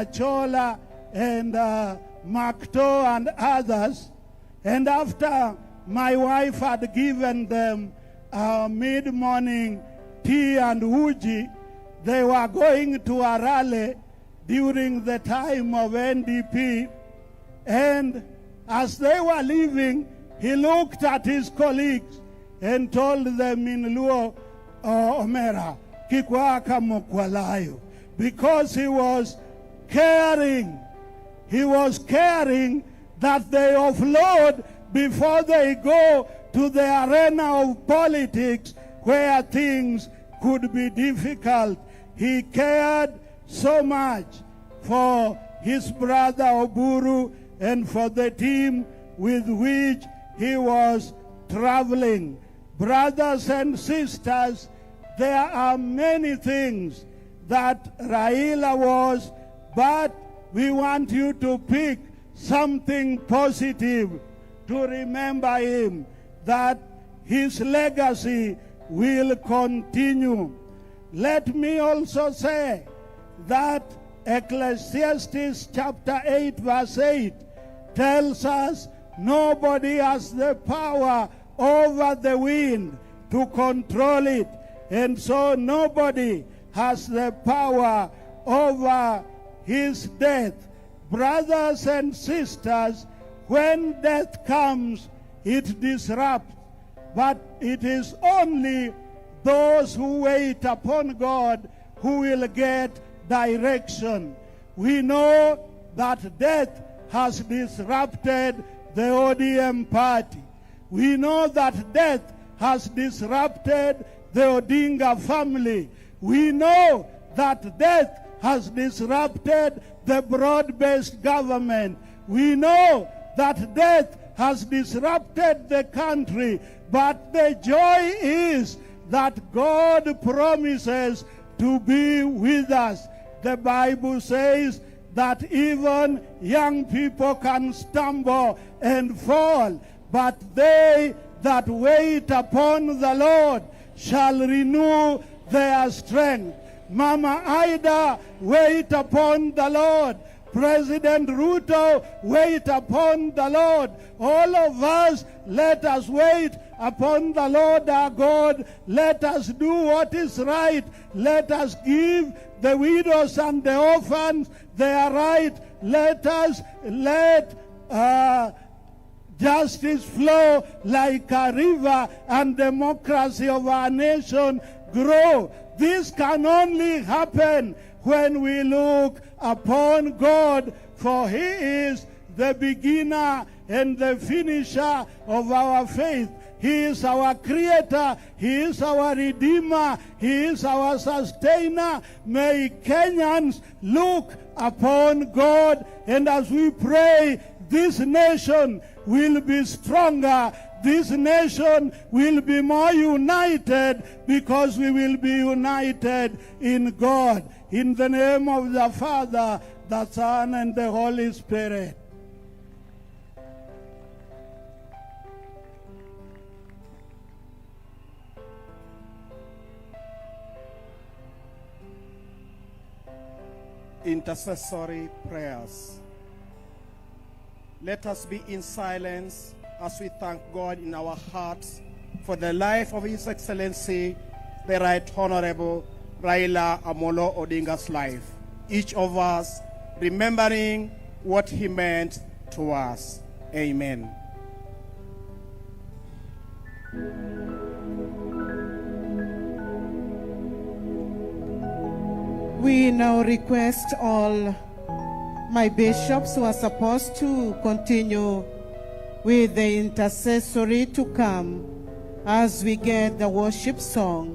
Achola, and Makto and others. And after my wife had given them mid-morning tea and uji, they were going to a rally during the time of NDP. And as they were leaving, he looked at his colleagues and told them in Luo Omera, Kikwaka Mokwalayo, because he was caring. He was caring that they offload before they go to the arena of politics where things could be difficult. He cared so much for his brother Oburu and for the team with which he was traveling. Brothers and sisters, there are many things that Raila was, but we want you to pick something positive to remember him, that his legacy will continue. Let me also say that Ecclesiastes chapter 8 verse 8 tells us nobody has the power over the wind to control it, and so nobody has the power over his death. Brothers and sisters, when death comes, it disrupts, but it is only those who wait upon God who will get direction. We know that death has disrupted the ODM party. We know that death has disrupted the Odinga family. We know that death has disrupted the broad-based government. We know that death has disrupted the country, but the joy is that God promises to be with us. The Bible says that even young people can stumble and fall, but they that wait upon the Lord shall renew their strength. Mama Ida, wait upon the Lord. President Ruto, wait upon the Lord. All of us, let us wait upon the Lord our God. Let us do what is right. Let us give the widows and the orphans their right. Let justice flow like a river, and democracy of our nation grow. This can only happen when we look upon God, for He is the beginner and the finisher of our faith. He is our creator. He is our redeemer. He is our sustainer. May Kenyans look upon God, and as we pray, this nation will be stronger. This nation will be more united because we will be united in God. In the name of the Father, the Son, and the Holy Spirit. Intercessory prayers. Let us be in silence as we thank God in our hearts for the life of His Excellency, the Right Honorable Raila Amolo Odinga's life. Each of us remembering what he meant to us. Amen. We now request all my bishops who are supposed to continue with the intercessory to come as we get the worship song.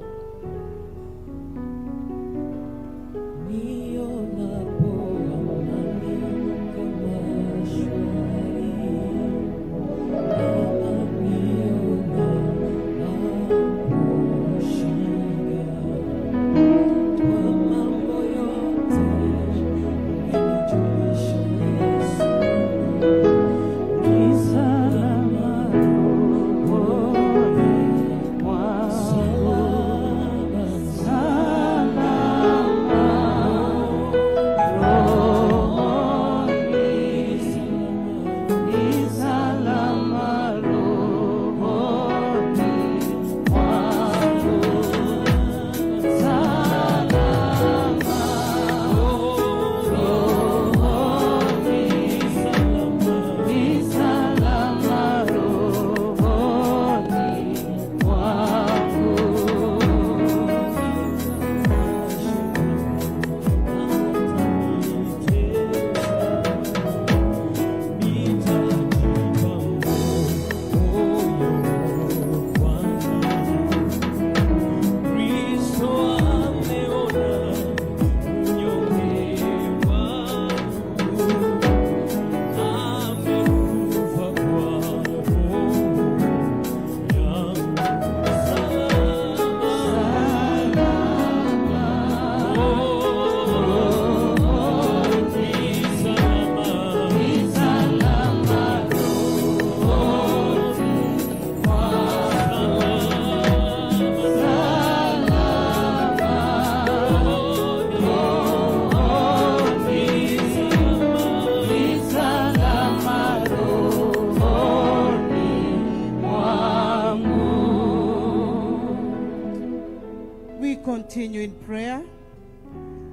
Continue in prayer.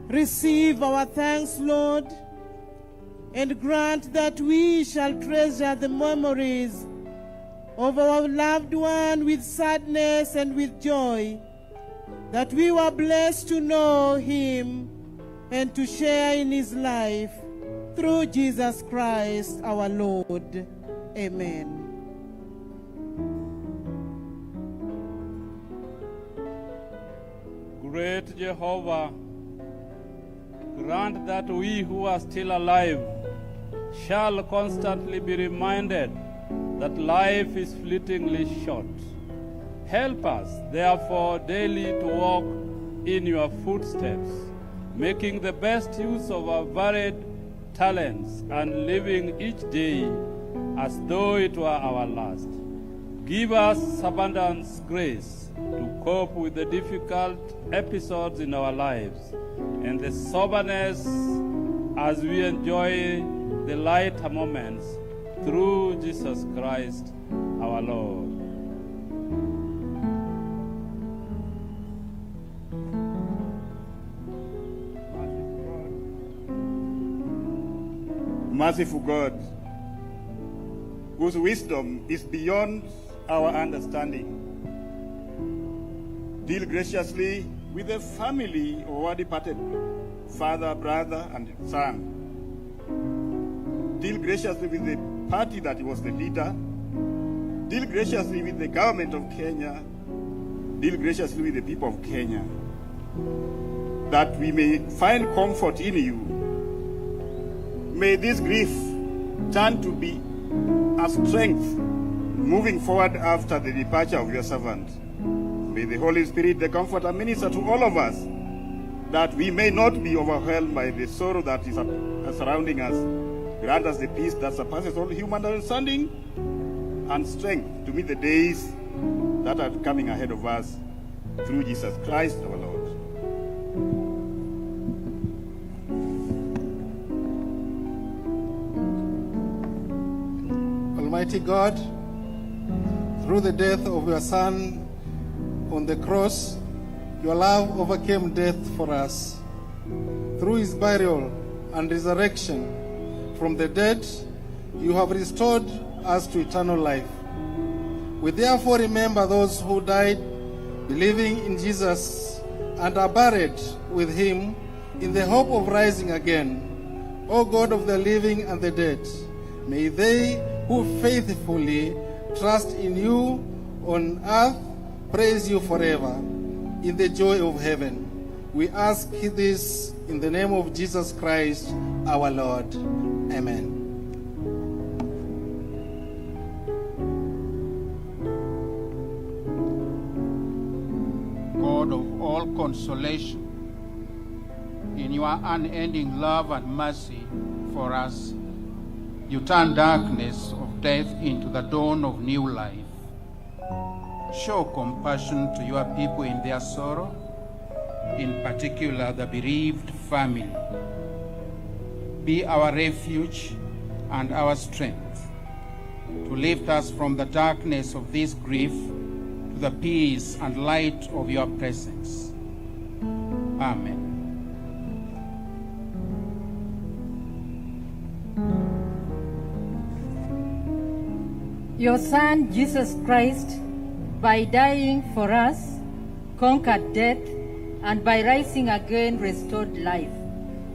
Receive our thanks, Lord, and grant that we shall treasure the memories of our loved one with sadness and with joy, that we were blessed to know him and to share in his life through Jesus Christ our Lord. Amen. Great Jehovah, grant that we who are still alive shall constantly be reminded that life is fleetingly short. Help us, therefore, daily to walk in your footsteps, making the best use of our varied talents and living each day as though it were our last. Give us abundant grace to cope with the difficult episodes in our lives and the soberness as we enjoy the lighter moments through Jesus Christ our Lord. Merciful God, whose wisdom is beyond our understanding. Deal graciously with the family of our departed father, brother, and son. Deal graciously with the party that was the leader. Deal graciously with the government of Kenya. Deal graciously with the people of Kenya, that we may find comfort in you. May this grief turn to be a strength moving forward after the departure of your servant. May the Holy Spirit, the Comforter, minister to all of us, that we may not be overwhelmed by the sorrow that is surrounding us. Grant us the peace that surpasses all human understanding and strength to meet the days that are coming ahead of us, through Jesus Christ our Lord. Almighty God, through the death of your Son on the cross, your love overcame death for us. Through his burial and resurrection from the dead, you have restored us to eternal life. We therefore remember those who died believing in Jesus and are buried with him in the hope of rising again. O God of the living and the dead, may they who faithfully trust in you on earth praise you forever in the joy of heaven. We ask this in the name of Jesus Christ, our Lord. Amen. God of all consolation, in your unending love and mercy for us, you turn darkness of death into the dawn of new life. Show compassion to your people in their sorrow, in particular the bereaved family. Be our refuge and our strength, to lift us from the darkness of this grief to the peace and light of your presence. Amen. Your Son, Jesus Christ, by dying for us, conquered death, and by rising again restored life.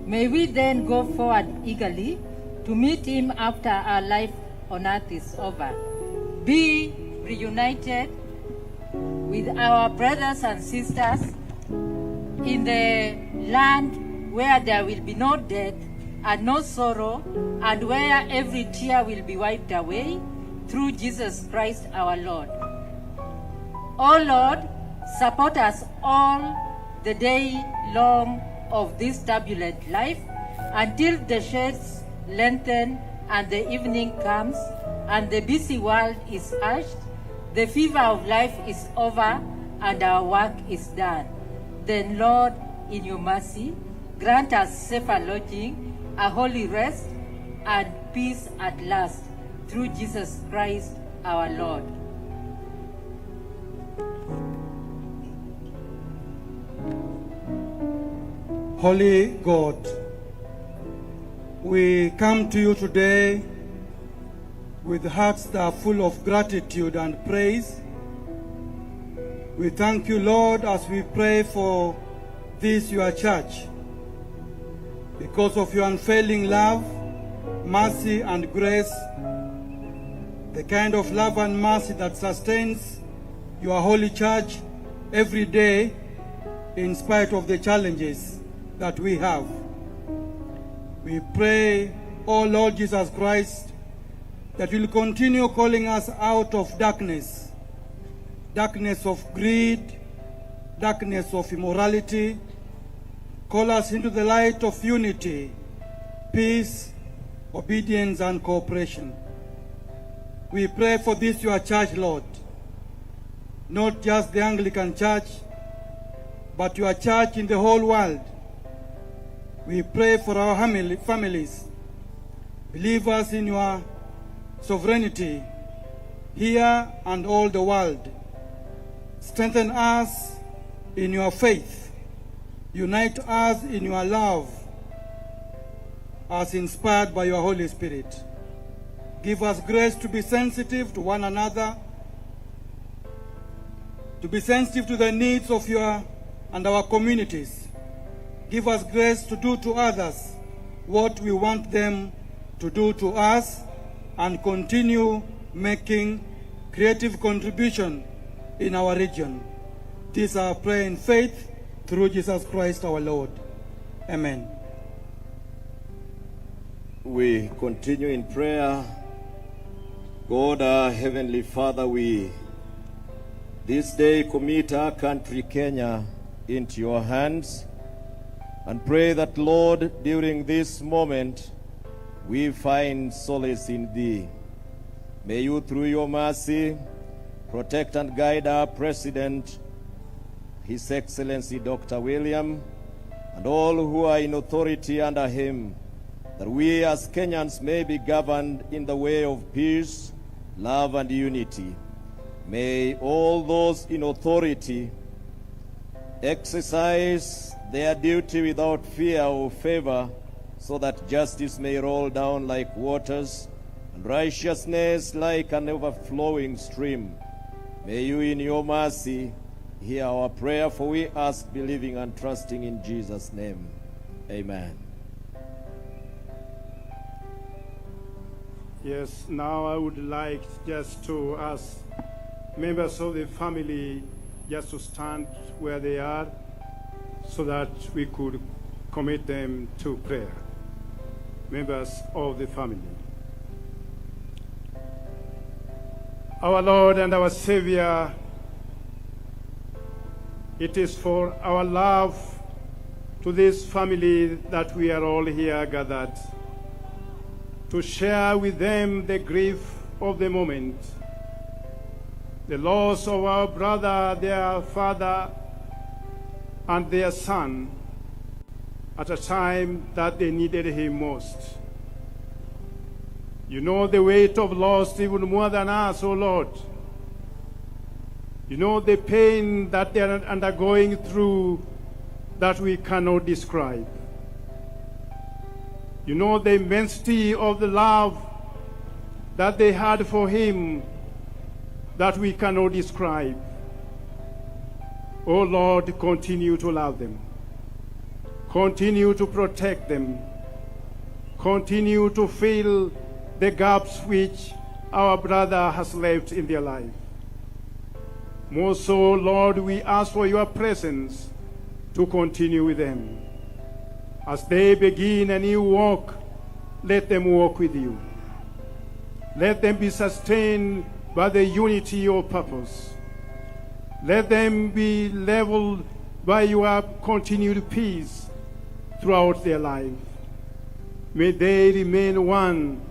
May we then go forward eagerly to meet him after our life on earth is over. Be reunited with our brothers and sisters in the land where there will be no death and no sorrow, and where every tear will be wiped away, through Jesus Christ our Lord. O Lord, support us all the day long of this turbulent life, until the shades lengthen and the evening comes and the busy world is hushed, the fever of life is over and our work is done. Then, Lord, in your mercy, grant us safer lodging, a holy rest, and peace at last, through Jesus Christ our Lord. Holy God, we come to you today with hearts that are full of gratitude and praise. We thank you, Lord, as we pray for this, your church, because of your unfailing love, mercy, and grace, the kind of love and mercy that sustains your holy church every day in spite of the challenges that we have. We pray, O Lord Jesus Christ, that you'll continue calling us out of darkness, darkness of greed, darkness of immorality. Call us into the light of unity, peace, obedience, and cooperation. We pray for this, your church, Lord, not just the Anglican Church, but your church in the whole world. We pray for our families, believers in your sovereignty, here and all the world. Strengthen us in your faith. Unite us in your love, as inspired by your Holy Spirit. Give us grace to be sensitive to one another, to be sensitive to the needs of your and our communities. Give us grace to do to others what we want them to do to us, and continue making creative contribution in our region. This is our prayer in faith through Jesus Christ our Lord. Amen. We continue in prayer. God, our Heavenly Father, we this day commit our country, Kenya, into your hands, and pray that, Lord, during this moment, we find solace in thee. May you, through your mercy, protect and guide our President, His Excellency Dr. William, and all who are in authority under him, that we as Kenyans may be governed in the way of peace, love, and unity. May all those in authority exercise their duty without fear or favor, so that justice may roll down like waters and righteousness like an overflowing stream. May you in your mercy hear our prayer, for we ask, believing and trusting in Jesus' name. Amen. Yes, now I would like just to ask members of the family just to stand where they are so that we could commit them to prayer. Members of the family. Our Lord and our Savior, it is for our love to this family that we are all here gathered, to share with them the grief of the moment, the loss of our brother, their father, and their son, at a time that they needed him most. You know the weight of loss even more than us, O Lord. You know the pain that they are undergoing through that we cannot describe. You know the immensity of the love that they had for him that we cannot describe. O Lord, continue to love them. Continue to protect them. Continue to fill the gaps which our brother has left in their life. More so, Lord, we ask for your presence to continue with them. As they begin a new walk, let them walk with you. Let them be sustained by the unity of purpose. Let them be leveled by your continued peace throughout their life. May they remain one,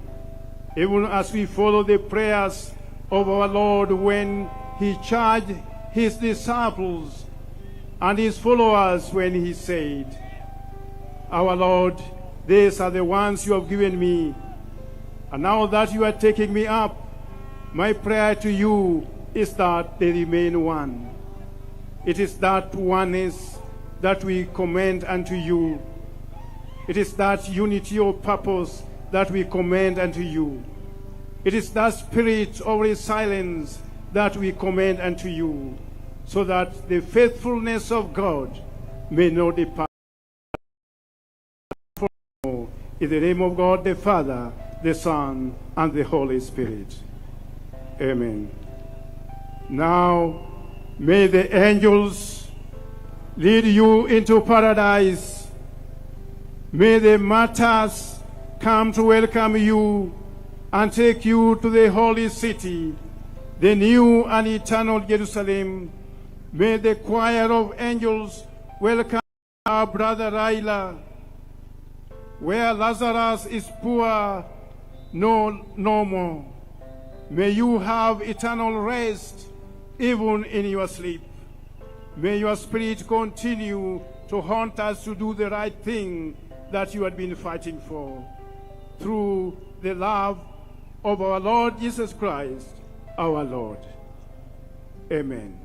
even as we follow the prayers of our Lord when he charged his disciples and his followers when he said, Our Lord, these are the ones you have given me, and now that you are taking me up, my prayer to you is that they remain one. It is that oneness that we commend unto you. It is that unity of purpose that we commend unto you. It is that spirit of resilience that we commend unto you, so that the faithfulness of God may not depart from you. In the name of God the Father, the Son, and the Holy Spirit. Amen. Now, may the angels lead you into paradise. May the martyrs come to welcome you and take you to the holy city, the new and eternal Jerusalem. May the choir of angels welcome our brother Raila. Where Lazarus is poor, no more. May you have eternal rest even in your sleep. May your spirit continue to haunt us to do the right thing that you had been fighting for. Through the love of our Lord Jesus Christ, our Lord. Amen.